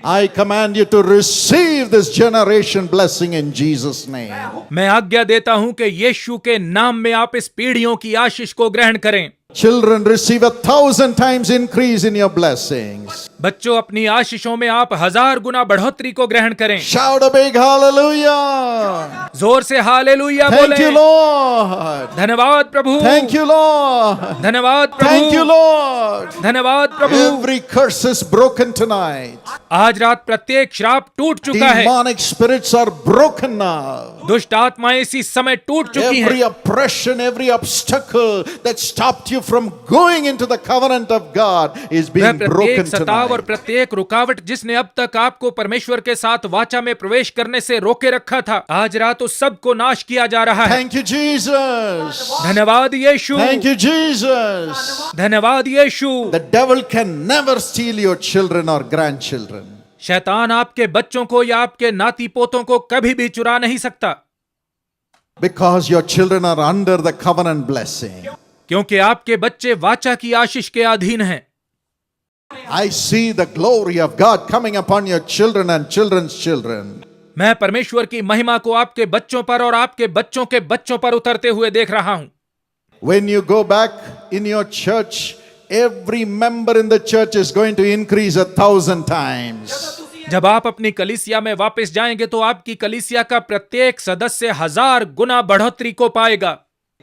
I command you to receive this generation blessing in Jesus' name. मैं आज्ञा देता हूं कि यीशु के नाम में आप इस पीढ़ियों की आशीष को ग्रहण करें। Children, receive 1,000 times increase in your blessings. बच्चों, अपनी आशीषों में आप 1000 गुना बढ़ोतरी को ग्रहण करें। Shout a big hallelujah. जोर से हालेलुया Thank you, बोलें। Lord. धन्यवाद प्रभु। Thank you, Lord. धन्यवाद Thank you, प्रभु। Lord. धन्यवाद प्रभु। Every curse is broken tonight. आज रात प्रत्येक श्राप टूट चुका है। Demonic spirits are broken now. दुष्ट आत्माएं इसी समय टूट चुकी Every हैं। oppression, every obstacle that stopped you you from going into the covenant of God is वह being प्रत्येक broken सताव और tonight. प्रत्येक रुकावट जिसने अब तक आपको परमेश्वर के साथ वाचा में प्रवेश करने से रोके रखा था, आज रात उस सब को नाश किया जा रहा है। Thank you, Jesus. धन्यवाद यीशु, Thank you, Jesus. धन्यवाद यीशु। The devil can never steal your children or grandchildren. शैतान आपके बच्चों को या आपके नाती पोतों को कभी भी चुरा नहीं सकता, Because your children are under the covenant blessing. क्योंकि आपके बच्चे वाचा की आशीष के अधीन हैं। I see the glory of God coming upon your children and children's children. मैं परमेश्वर की महिमा को आपके बच्चों पर और आपके बच्चों के बच्चों पर उतरते हुए देख रहा हूं। When you go back in your church, every member in the church is going to increase 1,000 times. जब आप अपनी कलीसिया में वापस जाएंगे तो आपकी कलीसिया का प्रत्येक सदस्य 1000 गुना बढ़ोतरी को पाएगा।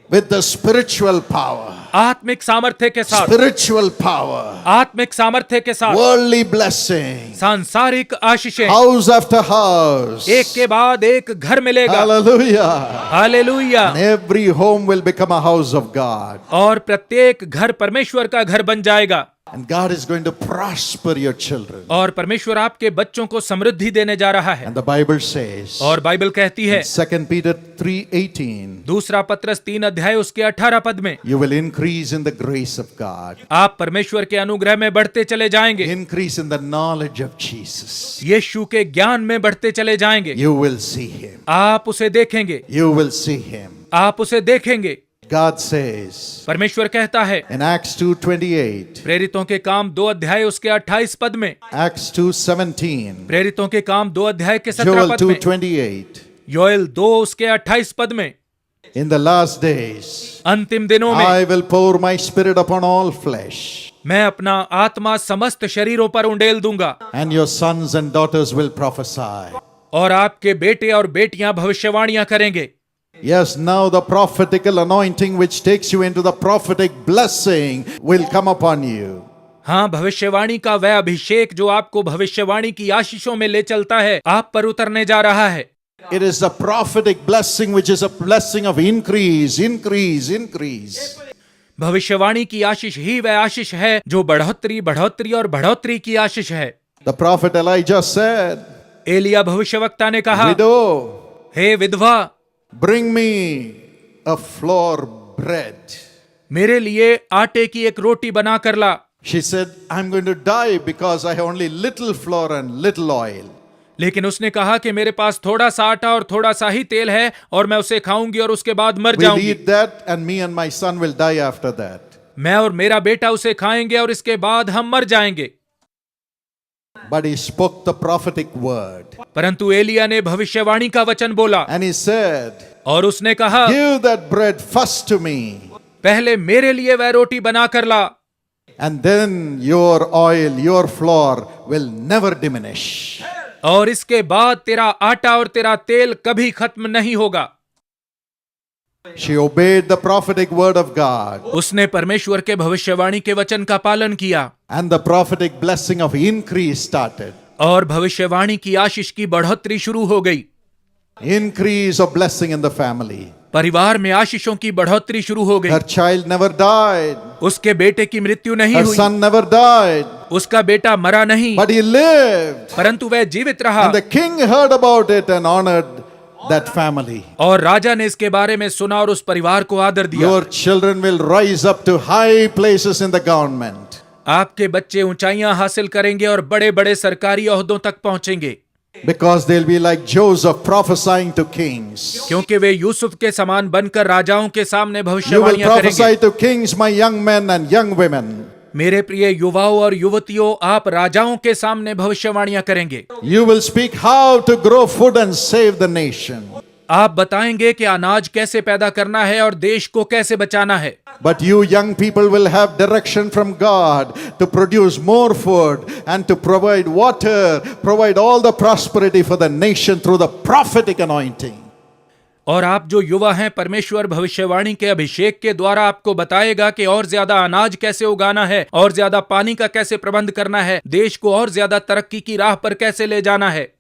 With the spiritual power, आत्मिक सामर्थ्य के साथ, spiritual power, आत्मिक सामर्थ्य के साथ, worldly blessing, सांसारिक आशीषें, house after house. एक के बाद एक घर मिलेगा। Hallelujah. Hallelujah. And every home will become a house of God. और प्रत्येक घर परमेश्वर का घर बन जाएगा। And God is going to prosper your children. और परमेश्वर आपके बच्चों को समृद्धि देने जा रहा है। And the Bible says, और बाइबल कहती है, 2 Peter 3:18, दूसरा पत्रस 3 अध्याय उसके 18 पद में, you will increase in the grace of God. आप परमेश्वर के अनुग्रह में बढ़ते चले जाएंगे, Increase in the knowledge of Jesus. यीशु के ज्ञान में बढ़ते चले जाएंगे। You will see him. आप उसे देखेंगे, You will see him. आप उसे देखेंगे। God says परमेश्वर कहता है in Acts 2:28, प्रेरितों के काम 2 अध्याय उसके 28 पद में, Acts 2:17, प्रेरितों के काम 2 अध्याय के 17 Joel पद में, 2:28, योएल 2 उसके 28 पद में, in the last days, अंतिम दिनों में I will pour my spirit upon all flesh, मैं अपना आत्मा समस्त शरीरों पर उंडेल दूंगा, and your sons and daughters will prophesy. और आपके बेटे और बेटियां भविष्यवाणियां करेंगे। Yes, now the prophetical anointing which takes you into the prophetic blessing will come upon you. हाँ, भविष्यवाणी का वह अभिषेक जो आपको भविष्यवाणी की आशीषों में ले चलता है, आप पर उतरने जा रहा है। It is the prophetic blessing which is a blessing of increase, increase, increase. भविष्यवाणी की आशीष ही वह आशीष है जो बढ़ोतरी, बढ़ोतरी और बढ़ोतरी की आशीष है। The prophet Elijah said, Elia भविष्यवक्ता ने कहा, widow, हे विधवा, bring me a flour bread. मेरे लिए आटे की एक रोटी बना कर ला। She said, I'm going to die because I have only little flour and little oil. लेकिन उसने कहा कि मेरे पास थोड़ा सा आटा और थोड़ा सा ही तेल है और मैं उसे खाऊंगी और उसके बाद मर We'll जाऊंगी। eat that and me and my son will die after that. मैं और मेरा बेटा उसे खाएंगे और इसके बाद हम मर जाएंगे। But he spoke the prophetic word. परंतु एलिया ने भविष्यवाणी का वचन बोला And he said, और उसने कहा, give that bread first to me. पहले मेरे लिए वह रोटी बना कर ला, And then your oil, your flour will never diminish. और इसके बाद तेरा आटा और तेरा तेल कभी खत्म नहीं होगा। She obeyed the prophetic word of God. उसने परमेश्वर के भविष्यवाणी के वचन का पालन किया And the prophetic blessing of increase started. और भविष्यवाणी की आशीष की बढ़ोतरी शुरू हो गई। Increase of blessing in the family. परिवार में आशीषों की बढ़ोतरी शुरू हो गई। Her child never died. उसके बेटे की मृत्यु नहीं Her हुई, son never died. उसका बेटा मरा नहीं, But he lived. परंतु वह जीवित रहा। And the king heard about it and honored that family. और राजा ने इसके बारे में सुना और उस परिवार को आदर दिया। Your children will rise up to high places in the government. आपके बच्चे ऊंचाइयां हासिल करेंगे और बड़े बड़े सरकारी ओहदों तक पहुंचेंगे, Because they'll be like Joseph prophesying to kings. क्योंकि वे यूसुफ के समान बनकर राजाओं के सामने You will भविष्यवाणियां prophesy करेंगे। to kings, my young men and young women. मेरे प्रिय युवाओं और युवतियों, आप राजाओं के सामने भविष्यवाणियां करेंगे। You will speak how to grow food and save the nation. आप बताएंगे कि अनाज कैसे पैदा करना है और देश को कैसे बचाना है। But you young people will have direction from God to produce more food and to provide water, provide all the prosperity for the nation through the prophetic anointing. और आप जो युवा हैं, परमेश्वर भविष्यवाणी के अभिषेक के द्वारा आपको बताएगा कि और ज्यादा अनाज कैसे उगाना है, और ज्यादा पानी का कैसे प्रबंध करना है, देश को और ज्यादा तरक्की की राह पर कैसे ले जाना है।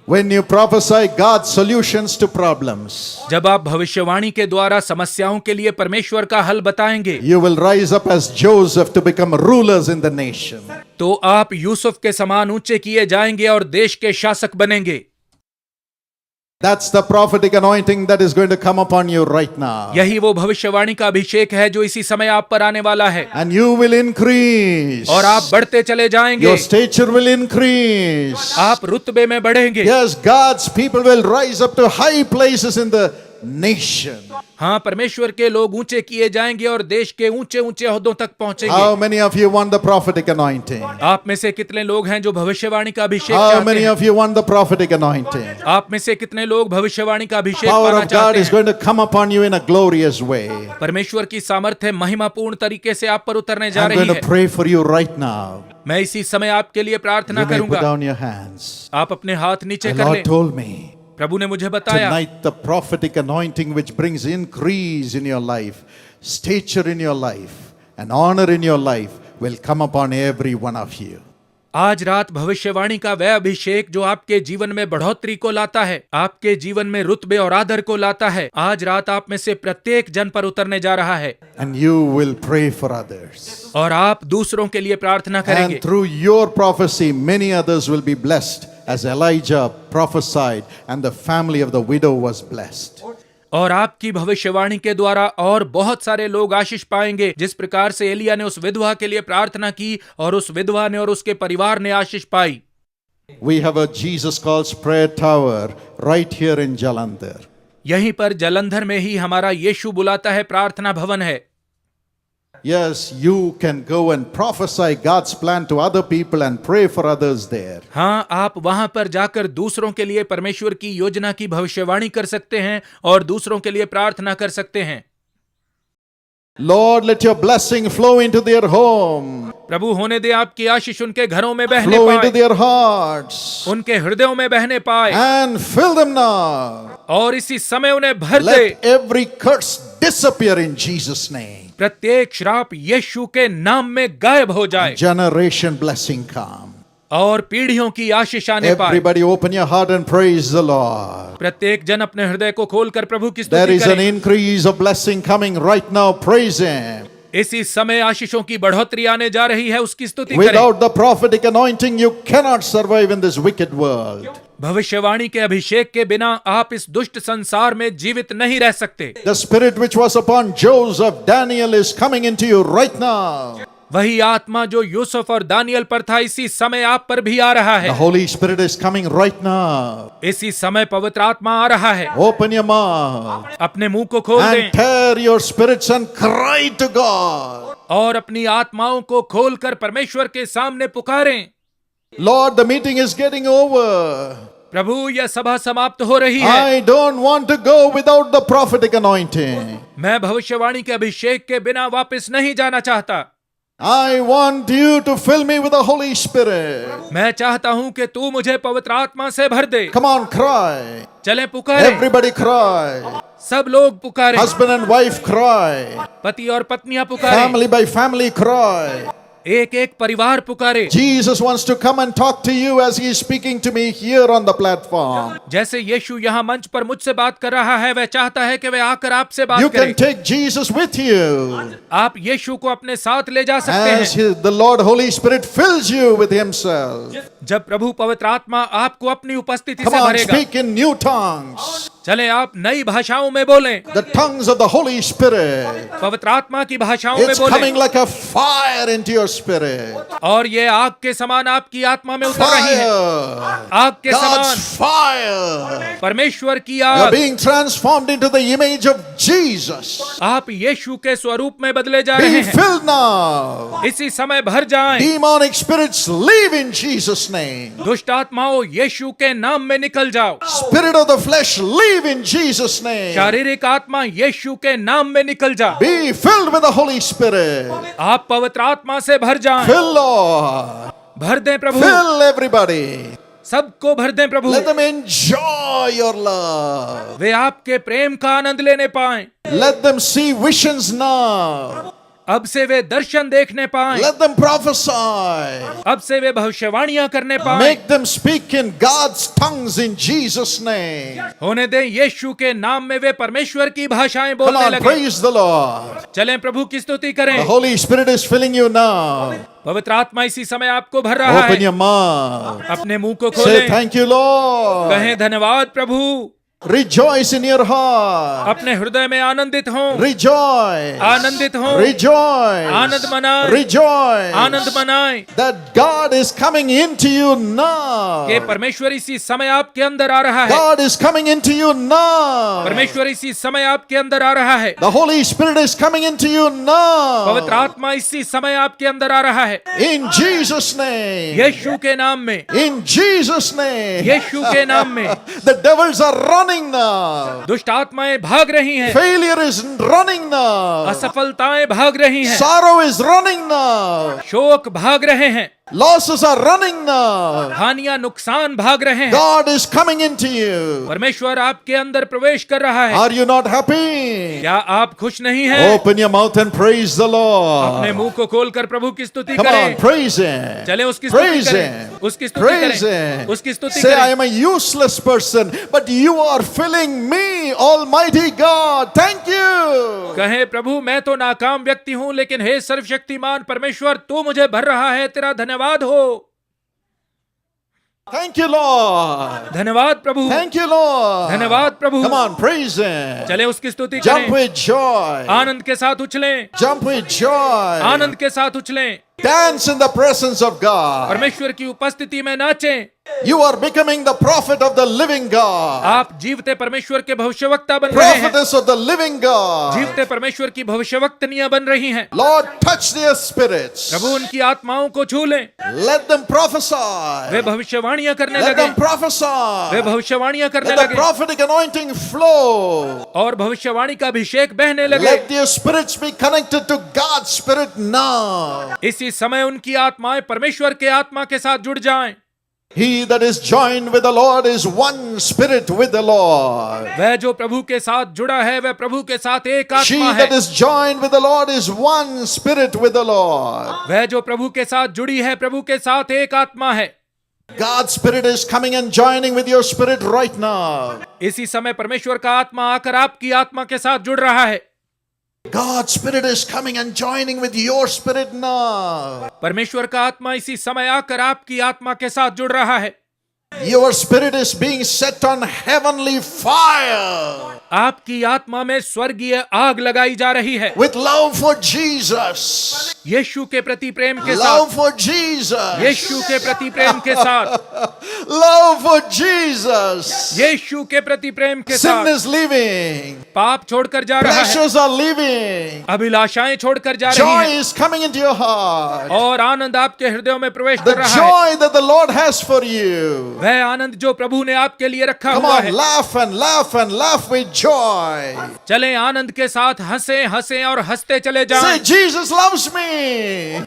When you prophesy God's solutions to problems, जब आप भविष्यवाणी के द्वारा समस्याओं के लिए परमेश्वर का हल बताएंगे, you will rise up as Joseph to become rulers in the nation. तो आप यूसुफ के समान ऊंचे किए जाएंगे और देश के शासक बनेंगे। That's the prophetic anointing that is going to come upon you right now. यही वो भविष्यवाणी का अभिषेक है जो इसी समय आप पर आने वाला है। And you will increase. और आप बढ़ते चले जाएंगे। Your stature will increase. आप रुतबे में बढ़ेंगे। Yes, God's people will rise up to high places in the nation. हाँ, परमेश्वर के लोग ऊंचे किए जाएंगे और देश के ऊंचे ऊंचे ओहदों तक पहुंचेंगे। How many of you want the prophetic anointing? आप में से कितने लोग हैं जो भविष्यवाणी का अभिषेक How चाहते many हैं? of you want the prophetic anointing? आप में से कितने लोग भविष्यवाणी का अभिषेक Power पाना of God चाहते is हैं? going to come upon you in a glorious way. परमेश्वर की सामर्थ्य महिमापूर्ण तरीके से आप पर उतरने जा I'm रही going है। to pray for you right now. मैं इसी समय आपके लिए प्रार्थना You may put करूंगा। down your hands. आप अपने हाथ नीचे The कर Lord लें। told me प्रभु ने मुझे बताया tonight the prophetic anointing which brings increase in your life, stature in your life, and honor in your life will come upon every one of you. आज रात भविष्यवाणी का वह अभिषेक जो आपके जीवन में बढ़ोतरी को लाता है, आपके जीवन में रुतबे और आदर को लाता है, आज रात आप में से प्रत्येक जन पर उतरने जा रहा है। And you will pray for others. और आप दूसरों के लिए प्रार्थना करेंगे। And through your prophecy, many others will be blessed, as Elijah prophesied, and the family of the widow was blessed. और आपकी भविष्यवाणी के द्वारा और बहुत सारे लोग आशीष पाएंगे, जिस प्रकार से एलिया ने उस विधवा के लिए प्रार्थना की और उस विधवा ने और उसके परिवार ने आशीष पाई। We have a Jesus Calls Prayer Tower right here in Jalandhar. यहीं पर जलंधर में ही हमारा यीशु बुलाता है प्रार्थना भवन है। Yes, you can go and prophesy God's plan to other people and pray for others there. हाँ, आप वहां पर जाकर दूसरों के लिए परमेश्वर की योजना की भविष्यवाणी कर सकते हैं और दूसरों के लिए प्रार्थना कर सकते हैं। Lord, let your blessing flow into their home, प्रभु होने दे आपकी आशीष उनके घरों में बहने flow into पाए, their hearts, उनके हृदयों में बहने पाए and fill them now. और इसी समय उन्हें भर दे। Let every curse disappear in Jesus' name. प्रत्येक श्राप यीशु के नाम में गायब हो जाए Generation blessing come. और पीढ़ियों की आशीष आने पाए। Everybody open your heart and praise the Lord. प्रत्येक जन अपने हृदय को खोलकर प्रभु की There स्तुति is an करे। increase of blessing coming right now. Praise Him. इसी समय आशीषों की बढ़ोतरी आने जा रही है, उसकी स्तुति करें। Without the prophetic anointing, you cannot survive in this wicked world. भविष्यवाणी के अभिषेक के बिना आप इस दुष्ट संसार में जीवित नहीं रह सकते। The spirit which was upon Joseph, Daniel is coming into you right now. वही आत्मा जो यूसुफ और दानियल पर था इसी समय आप पर भी आ रहा The है। Holy Spirit is coming right now. इसी समय पवित्र आत्मा आ रहा है। Open your mouth अपने मुंह को खोल and दें tear your spirits and cry to God. और अपनी आत्माओं को खोलकर परमेश्वर के सामने पुकारें। Lord, the meeting is getting over. प्रभु, यह सभा समाप्त हो रही है। I don't want to go without the prophetic anointing. मैं भविष्यवाणी के अभिषेक के बिना वापस नहीं जाना चाहता। I want you to fill me with the Holy Spirit. मैं चाहता हूं कि तू मुझे पवित्र आत्मा से भर दे। Come on, cry. चले पुकारे, Everybody cry. सब लोग पुकारे, Husband and wife cry. पति और पत्नियां पुकारे, Family by family cry. एक एक परिवार पुकारे। Jesus wants to come and talk to you as he is speaking to me here on the platform. जैसे यीशु यहाँ मंच पर मुझसे बात कर रहा है, वह चाहता है कि वह आकर आपसे You बात can करे। take Jesus with you आप यीशु को अपने साथ ले जा सकते as हैं। the Lord Holy Spirit fills you with himself. जब प्रभु पवित्र आत्मा आपको अपनी उपस्थिति Come से on, भरेगा। speak in new tongues. चले आप नई भाषाओं में बोलें, The tongues of the Holy Spirit. पवित्र आत्मा की भाषाओं में It's coming बोलें like a fire into your spirit. और ये आग के समान आपकी आत्मा में उतर रही है। Fire. आग के God's समान fire. परमेश्वर की You're आग। being transformed into the image of Jesus. आप यीशु के स्वरूप में बदले जा Be रहे हैं। filled now. इसी समय भर जाएं। Demonic spirits leave in Jesus' name. दुष्ट आत्माओं यीशु के नाम में निकल जाओ। Spirit of the flesh leave in Jesus' name. शारीरिक आत्मा यीशु के नाम में निकल जा। Be filled with the Holy Spirit. आप पवित्र आत्मा से भर जाएं। Fill, Lord. भर दें प्रभु, Fill everybody. सबको भर दें प्रभु। Let them enjoy your love. वे आपके प्रेम का आनंद लेने पाएं। Let them see visions now. अब से वे दर्शन देखने पाएं, Let them prophesy. अब से वे भविष्यवाणियां करने पाएं। Make them speak in God's tongues in Jesus' name. होने दें यीशु के नाम में वे परमेश्वर की भाषाएं Come बोलने on, लगे। praise the Lord. चलें प्रभु की स्तुति The करें। Holy Spirit is filling you now. पवित्र आत्मा इसी समय आपको भर रहा Open है। your mouth. अपने मुंह को Say खोलें, thank you, Lord. कहें धन्यवाद प्रभु। Rejoice in your heart. अपने हृदय में आनंदित हों, Rejoice. आनंदित हों, Rejoice. आनंद मनाएं, Rejoice. आनंद मनाएं That God is coming into you now. कि परमेश्वर इसी समय आपके अंदर आ रहा है। God is coming into you now. परमेश्वर इसी समय आपके अंदर आ रहा है। The Holy Spirit is coming into you पवित्र now. आत्मा इसी समय आपके अंदर आ रहा है। In Jesus' name. यीशु के नाम में, In Jesus' name. यीशु के नाम में। The devils are running now. दुष्ट आत्माएं भाग रही हैं, Failure is running now. असफलताएं भाग रही हैं, Sorrow is running now. शोक भाग रहे हैं, Losses are running now. हानियां नुकसान भाग रहे हैं। God is coming into you. परमेश्वर आपके अंदर प्रवेश कर रहा है। Are you not happy? क्या आप खुश नहीं हैं? Open your mouth and praise the अपने Lord. मुंह को खोलकर प्रभु की स्तुति Come on, करें। praise Him. चले उसकी स्तुति Praise करें, Him. उसकी स्तुति Praise करें, Him. उसकी स्तुति Say, I करें। am a useless person, but you are filling me, Almighty God. Thank you. कहे प्रभु मैं तो नाकाम व्यक्ति हूं, लेकिन हे सर्वशक्तिमान परमेश्वर तू मुझे भर रहा है, तेरा धन्यवाद हो। Thank you, Lord. धन्यवाद प्रभु, Thank you, Lord. धन्यवाद प्रभु। Come on, praise Him. चले उसकी स्तुति Jump करें, with joy. आनंद के साथ उछलें, Jump with joy. आनंद के साथ उछलें, Dance in the presence of God. परमेश्वर की उपस्थिति में नाचें। You are becoming the prophet of the living God. आप जीवते परमेश्वर के भविष्यवक्ता बन रहे हैं, Prophetess of the living God. जीवते परमेश्वर की भविष्यवक्तनियां बन रही हैं। Lord, touch their spirits. प्रभु उनकी आत्माओं को छू लें, Let them वे prophesy. भविष्यवाणियां करने Let लगे, them वे prophesy. भविष्यवाणियां करने Let the लगे prophetic anointing flow. और भविष्यवाणी का अभिषेक बहने लगे। Let their spirits be connected to God's spirit now. इसी समय उनकी आत्माएं परमेश्वर के आत्मा के साथ जुड़ जाएं। He that is joined with the Lord is one spirit with the Lord. वह जो प्रभु के साथ जुड़ा है वह प्रभु के साथ एक She आत्मा है। that is joined with the Lord is one spirit with the Lord. वह जो प्रभु के साथ जुड़ी है प्रभु के साथ एक आत्मा है। God's spirit is coming and joining with your spirit right now. इसी समय परमेश्वर का आत्मा आकर आपकी आत्मा के साथ जुड़ रहा है। God's spirit is coming and joining with your spirit now. परमेश्वर का आत्मा इसी समय आकर आपकी आत्मा के साथ जुड़ रहा है। Your spirit is being set on heavenly fire आपकी आत्मा में स्वर्गीय आग लगाई जा रही है। with love for Jesus. यीशु के प्रति प्रेम के Love साथ, for Jesus. यीशु के प्रति प्रेम के साथ, Love for Jesus. यीशु के प्रति प्रेम के Sin साथ। is leaving. पाप छोड़कर जा रहा है, Pleasures are leaving. अभिलाषाएं छोड़कर जा रही Joy हैं is coming into your heart. और आनंद आपके हृदयों में प्रवेश The कर रहा है। joy that the Lord has for you. वह आनंद जो प्रभु ने आपके लिए रखा Come हुआ on, है। laugh and laugh and laugh with joy. चलें आनंद के साथ हंसें हंसें और हंसते चले Say, जाएं। Jesus loves me.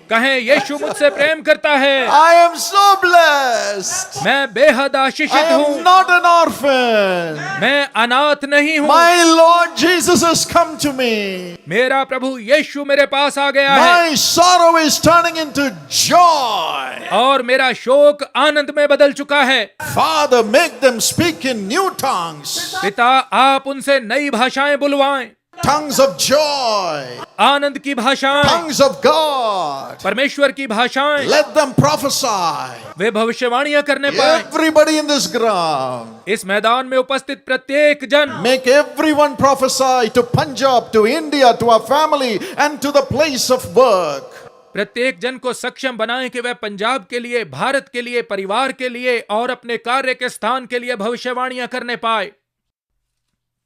कहें यीशु मुझसे प्रेम करता है, I am so blessed. मैं बेहद I आशीषित am हूँ, not an orphan. मैं अनाथ नहीं हूँ। My Lord Jesus has come to me. मेरा प्रभु यीशु मेरे पास आ गया है My sorrow is turning into joy. और मेरा शोक आनंद में बदल चुका है। Father, make them speak in new tongues. पिता आप उनसे नई भाषाएं बुलवाएं, Tongues of joy. आनंद की भाषाएं, Tongues of God. परमेश्वर की भाषाएं। Let them prophesy. वे भविष्यवाणियां करने पाए। Everybody in this ground. इस मैदान में उपस्थित प्रत्येक जन Make everyone prophesy to Punjab, to India, to our family, and to the place of work. प्रत्येक जन को सक्षम बनाएं कि वह पंजाब के लिए, भारत के लिए, परिवार के लिए और अपने कार्य के स्थान के लिए भविष्यवाणियां करने पाए।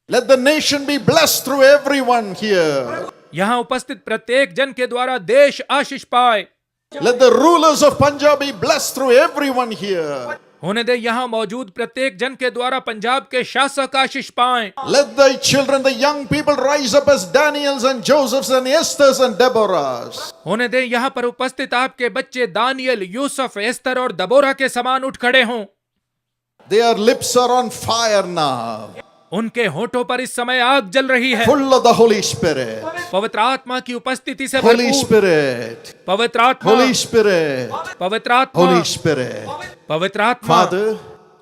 Let the nation be blessed through everyone here. यहाँ उपस्थित प्रत्येक जन के द्वारा देश आशीष पाए। Let the rulers of Punjab be blessed through everyone here. होने दे यहाँ मौजूद प्रत्येक जन के द्वारा पंजाब के शासक आशीष पाएं। Let the children, the young people rise up as Daniels and Josephs and Esthers and Deborahs. होने दे यहाँ पर उपस्थित आपके बच्चे दानियल, यूसुफ, एस्तर और दबोरा के समान उठ खड़े हों। Their lips are on fire now, उनके होठों पर इस समय आग जल रही है, full of the Holy Spirit. पवित्र आत्मा की उपस्थिति से Holy भरपूर, Spirit, पवित्र आत्मा, Holy Spirit, पवित्र आत्मा, Holy Spirit. पवित्र आत्मा। Father,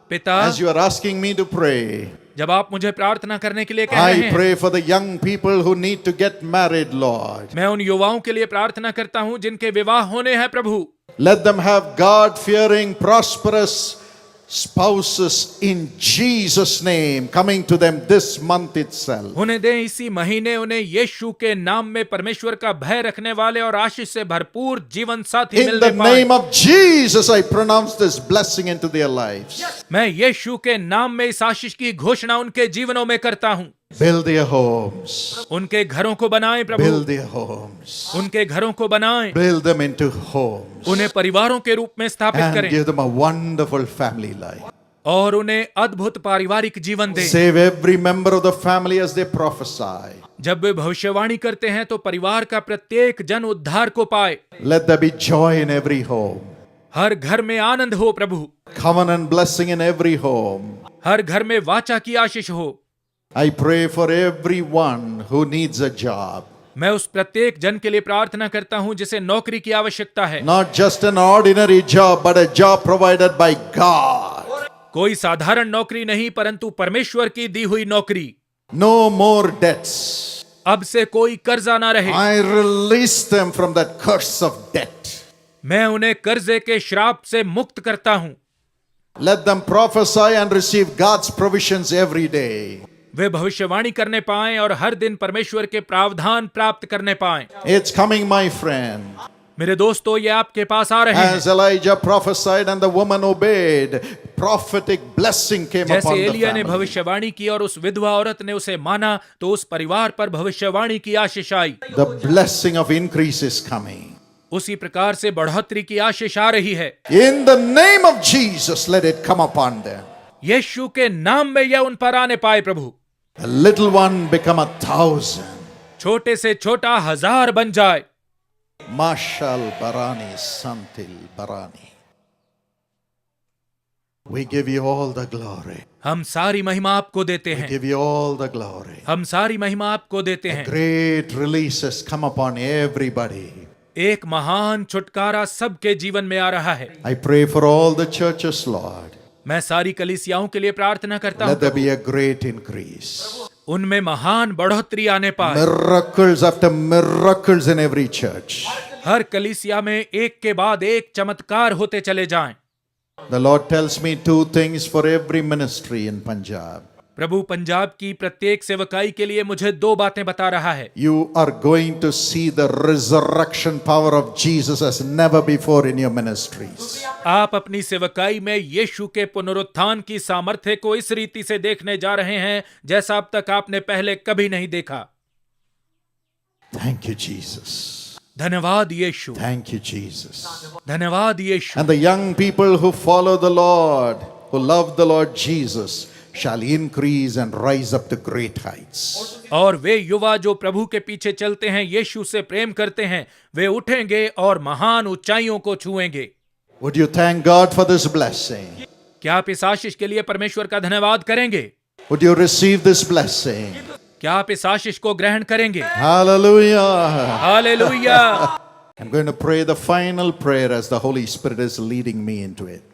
पिता, as you are asking me to pray, जब आप मुझे प्रार्थना करने के लिए कह रहे I हैं, pray for the young people who need to get married, Lord. मैं उन युवाओं के लिए प्रार्थना करता हूं जिनके विवाह होने हैं प्रभु। Let them have God-fearing, prosperous spouses in Jesus' name coming to them this month itself. उन्हें दें इसी महीने उन्हें यीशु के नाम में परमेश्वर का भय रखने वाले और आशीष से भरपूर जीवन साथी In मिलने the पाए। name of Jesus, I pronounce this blessing into their lives. मैं यीशु के नाम में इस आशीष की घोषणा उनके जीवनों में करता हूं। Build their homes. उनके घरों को बनाएं प्रभु, Build their homes. उनके घरों को बनाएं, Build them into homes. उन्हें परिवारों के रूप में स्थापित And करें give them a wonderful family life. और उन्हें अद्भुत पारिवारिक जीवन दें। Save every member of the family as they prophesy. जब वे भविष्यवाणी करते हैं तो परिवार का प्रत्येक जन उद्धार को पाए। Let there be joy in every home. हर घर में आनंद हो प्रभु, Covenant blessing in every home. हर घर में वाचा की आशीष हो। I pray for everyone who needs a job. मैं उस प्रत्येक जन के लिए प्रार्थना करता हूं जिसे नौकरी की आवश्यकता है। Not just an ordinary job, but a job provided by God. कोई साधारण नौकरी नहीं परंतु परमेश्वर की दी हुई नौकरी। No more debts. अब से कोई कर्जा ना रहे। I release them from that curse of debt. मैं उन्हें कर्जे के श्राप से मुक्त करता हूं। Let them prophesy and receive God's provisions every day. वे भविष्यवाणी करने पाएं और हर दिन परमेश्वर के प्रावधान प्राप्त करने पाएं। It's coming, my friend. मेरे दोस्तों, ये आपके पास आ रहे हैं। As Elijah prophesied and the woman obeyed, prophetic blessing came जैसे upon the एलिया ने family. भविष्यवाणी की और उस विधवा औरत ने उसे माना तो उस परिवार पर भविष्यवाणी की आशीष आई। The blessing of increase is coming. उसी प्रकार से बढ़ोतरी की आशीष आ रही है। In the name of Jesus, let it come upon them. यीशु के नाम में यह उन पर आने पाए प्रभु। The little one become 1,000. छोटे से छोटा 1000 बन जाए। Mashal Barani Santil Barani. We give you all the glory. हम सारी महिमा आपको देते We हैं। give you all the glory. हम सारी महिमा आपको देते हैं। Great releases come upon everybody. एक महान छुटकारा सबके जीवन में आ रहा है। I pray for all the churches, Lord. मैं सारी कलीसियाओं के लिए प्रार्थना करता Let there हूँ, be a great increase. उनमें महान बढ़ोतरी आने पाए। Miracles after miracles in every church. हर कलीसिया में एक के बाद एक चमत्कार होते चले जाएं। The Lord tells me 2 things for every ministry in Punjab. प्रभु पंजाब की प्रत्येक सेवकाई के लिए मुझे 2 बातें बता रहा है। You are going to see the resurrection power of Jesus as never before in your ministries. आप अपनी सेवकाई में यीशु के पुनरुत्थान की सामर्थ्य को इस रीति से देखने जा रहे हैं जैसा अब तक आपने पहले कभी नहीं देखा। Thank you, Jesus. धन्यवाद यीशु, Thank you, Jesus. धन्यवाद यीशु। And the young people who follow the Lord, who love the Lord Jesus, shall increase and rise up to great heights. और वे युवा जो प्रभु के पीछे चलते हैं, यीशु से प्रेम करते हैं, वे उठेंगे और महान ऊंचाइयों को छुएंगे। Would you thank God for this blessing? क्या आप इस आशीष के लिए परमेश्वर का धन्यवाद करेंगे? Would you receive this blessing? क्या आप इस आशीष को ग्रहण करेंगे? Hallelujah. Hallelujah. I'm going to pray the final prayer as the Holy Spirit is leading me into it.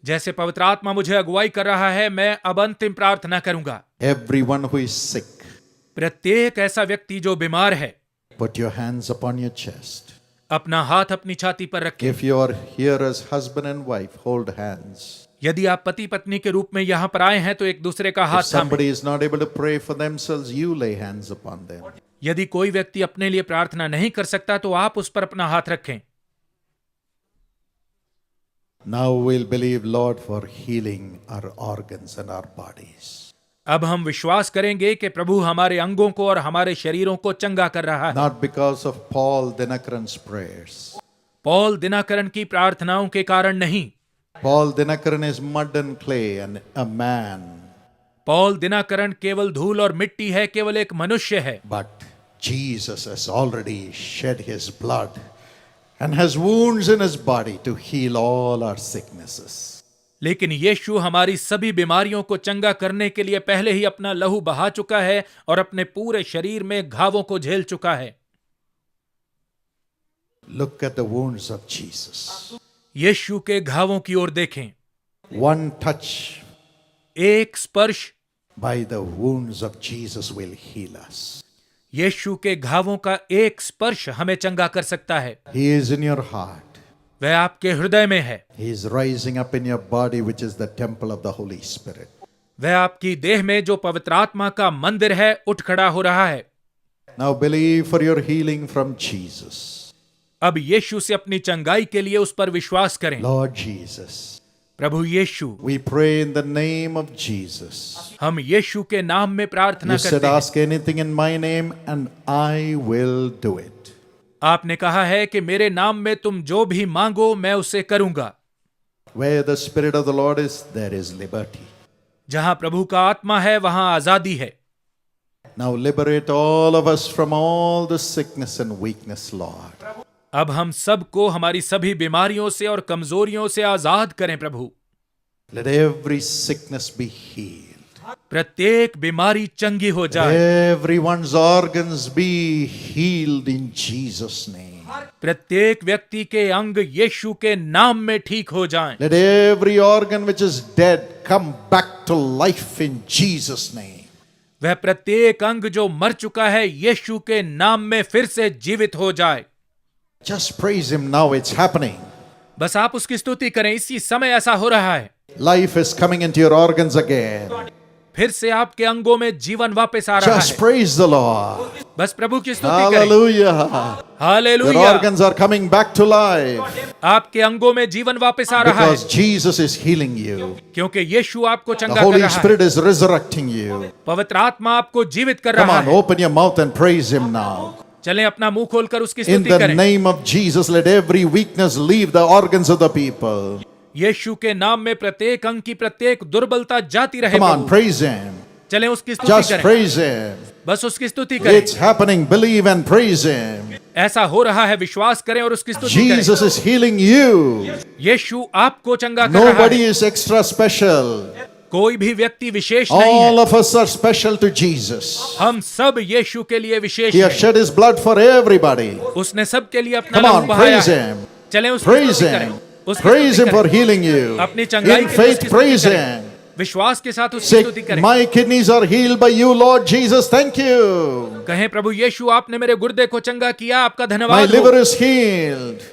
जैसे पवित्र आत्मा मुझे अगुवाई कर रहा है, मैं अब अंतिम प्रार्थना करूंगा। Everyone who is sick, प्रत्येक ऐसा व्यक्ति जो बीमार है, put your hands upon your chest. अपना हाथ अपनी छाती पर रखें। If you are here as husband and wife, hold hands. यदि आप पति पत्नी के रूप में यहाँ पर आए हैं तो एक दूसरे का If हाथ थामें। somebody is not able to pray for themselves, you lay hands upon them. यदि कोई व्यक्ति अपने लिए प्रार्थना नहीं कर सकता तो आप उस पर अपना हाथ रखें। Now we'll believe, Lord, for healing our organs and our bodies. अब हम विश्वास करेंगे कि प्रभु हमारे अंगों को और हमारे शरीरों को चंगा कर रहा है। Not because of Paul Dinakaran's prayers. Paul Dinakaran की प्रार्थनाओं के कारण नहीं। Paul Dinakaran is mud and clay and a man. Paul Dinakaran केवल धूल और मिट्टी है, केवल एक मनुष्य है। But Jesus has already shed his blood and has wounds in his body to heal all our sicknesses. लेकिन यीशु हमारी सभी बीमारियों को चंगा करने के लिए पहले ही अपना लहू बहा चुका है और अपने पूरे शरीर में घावों को झेल चुका है। Look at the wounds of Jesus. यीशु के घावों की ओर देखें। One touch एक स्पर्श by the wounds of Jesus will heal us. यीशु के घावों का एक स्पर्श हमें चंगा कर सकता है। He is in your heart. वह आपके हृदय में है। He is rising up in your body, which is the temple of the Holy Spirit. वह आपकी देह में जो पवित्र आत्मा का मंदिर है उठ खड़ा हो रहा है। Now believe for your healing from Jesus. अब यीशु से अपनी चंगाई के लिए उस पर विश्वास करें। Lord Jesus, Prabhu Yeshu, we pray in the name of Jesus. हम यीशु के नाम में प्रार्थना You said, करते हैं। ask anything in my name and I will do it. आपने कहा है कि मेरे नाम में तुम जो भी मांगो मैं उसे करूंगा। Where the Spirit of the Lord is, there is liberty. जहां प्रभु का आत्मा है वहां आजादी है। Now liberate all of us from all the sickness and weakness, Lord. अब हम सबको हमारी सभी बीमारियों से और कमजोरियों से आजाद करें प्रभु। Let every sickness be healed. प्रत्येक बीमारी चंगी हो जाए। Everyone's organs be healed in Jesus' name. प्रत्येक व्यक्ति के अंग यीशु के नाम में ठीक हो जाएं। Let every organ which is dead come back to life in Jesus' name. वह प्रत्येक अंग जो मर चुका है यीशु के नाम में फिर से जीवित हो जाए। Just praise Him now, it's happening. बस आप उसकी स्तुति करें, इसी समय ऐसा हो रहा है। Life is coming into your organs again. फिर से आपके अंगों में जीवन वापस आ रहा Just है। praise the Lord. बस प्रभु की स्तुति करें। Hallelujah. Your hallelujah. organs are coming back to life आपके अंगों में जीवन वापस आ रहा है because Jesus is healing you. क्योंकि यीशु आपको The चंगा कर Holy रहा है। Spirit is resurrecting you. पवित्र आत्मा आपको जीवित कर Come रहा on, है। open your mouth and praise Him now. चलें अपना मुंह खोलकर उसकी In स्तुति the करें। name of Jesus, let every weakness leave the organs of the people. यीशु के नाम में प्रत्येक अंग की प्रत्येक दुर्बलता जाती रहे Come on, Prabhu. praise Him. चलें उसकी स्तुति Just करें। praise Him. बस उसकी स्तुति करें। It's happening. Believe and praise Him. ऐसा हो रहा है, विश्वास करें और उसकी स्तुति करें। Jesus is healing you. यीशु आपको चंगा कर रहा Nobody है। is extra special. कोई भी व्यक्ति विशेष नहीं All है। of us are special to Jesus. हम सब यीशु के लिए विशेष He has हैं। shed His blood for everybody. उसने सब के लिए अपना Come लहू on, बहाया praise है। Him. चलें उसकी Praise स्तुति करें। Him. उसकी Praise स्तुति Him for करें। healing you. अपनी चंगाई In के लिए faith, उसकी praise स्तुति करें। Him. विश्वास के साथ उसकी Say, स्तुति करें। my kidneys are healed by you, Lord Jesus. Thank you. कहें, प्रभु यीशु आपने मेरे गुर्दे को चंगा किया, आपका My धन्यवाद liver हो। is healed.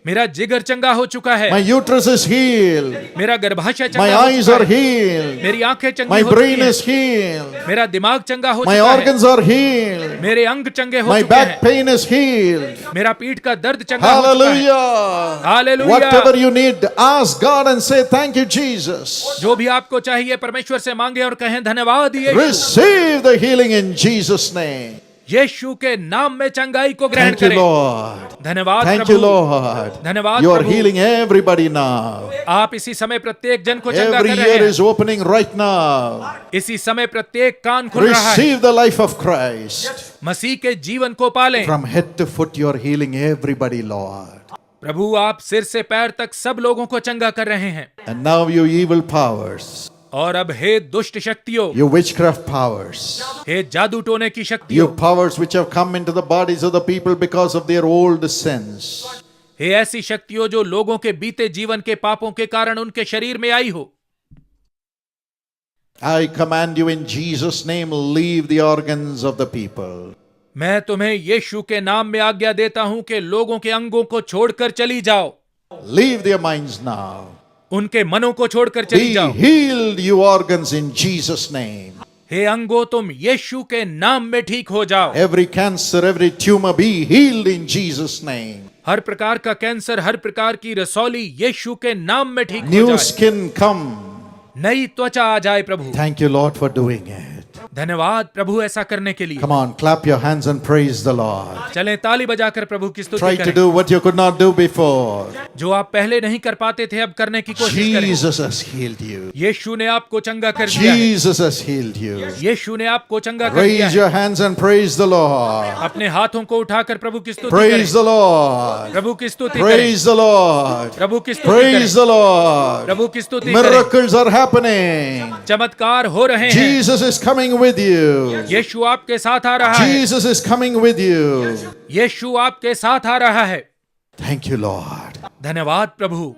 मेरा जिगर चंगा हो चुका है। My uterus is healed. मेरा गर्भाशय My चंगा हो eyes चुका are है। healed. मेरी आंखें चंगी My हो चुकी brain हैं। is healed. मेरा दिमाग चंगा हो My चुका है। organs are healed. मेरे अंग चंगे हो My चुके back हैं। pain is healed. मेरा पीठ का दर्द चंगा हो चुका है। Hallelujah. Hallelujah. Whatever you need, ask God and say, thank you, Jesus. जो भी आपको चाहिए परमेश्वर से मांगे और कहें, धन्यवाद यीशु। Receive the healing in Jesus' name. यीशु के नाम में चंगाई को ग्रहण Thank you, करें। Lord. धन्यवाद Thank you, प्रभु। Lord. धन्यवाद You are Prabhu. healing everybody now. आप इसी समय प्रत्येक जन को चंगा Every कर रहे ear हैं। is opening right now. इसी समय प्रत्येक कान खुल रहा है। Receive the life of Christ. मसीह के जीवन को पालें। From head to foot, you are healing everybody, Lord. प्रभु आप सिर से पैर तक सब लोगों को चंगा कर रहे हैं। And now, you evil powers, और अब हे दुष्ट शक्तियों, you witchcraft powers, हे जादू टोने की you शक्तियों, powers which have come into the bodies of the people because of their old sins, हे ऐसी शक्तियों जो लोगों के बीते जीवन के पापों के कारण उनके शरीर में आई हो, I command you in Jesus' name, leave the organs of the people. मैं तुम्हें यीशु के नाम में आज्ञा देता हूं कि लोगों के अंगों को छोड़कर चली जाओ। Leave their minds now. उनके मनों को छोड़कर चली Be जाओ। healed, you organs, in Jesus' name. हे अंगों तुम यीशु के नाम में ठीक हो जाओ। Every cancer, every tumor, be healed in Jesus' name. हर प्रकार का कैंसर, हर प्रकार की रसौली यीशु के नाम में ठीक हो New जाए। skin come. नई त्वचा आ जाए प्रभु। Thank you, Lord, for doing it. धन्यवाद प्रभु ऐसा करने के लिए। Come on, clap your hands and praise the Lord. चलें ताली बजाकर प्रभु की स्तुति Try to करें। do what you could not do before. जो आप पहले नहीं कर पाते थे अब करने की कोशिश करें। Jesus has healed you. यीशु ने आपको चंगा कर दिया है। Jesus has healed you. यीशु ने आपको चंगा कर दिया Raise है। your hands and praise the Lord. अपने हाथों को उठाकर प्रभु की स्तुति Praise करें। the Lord. प्रभु की स्तुति करें। Praise the Lord. प्रभु की स्तुति Praise करें। the Lord. प्रभु की स्तुति करें। Miracles are happening. चमत्कार हो रहे हैं। Jesus is coming with you. यीशु आपके साथ आ रहा है। Jesus is coming with you. यीशु आपके साथ आ रहा है। Thank you, Lord. धन्यवाद प्रभु।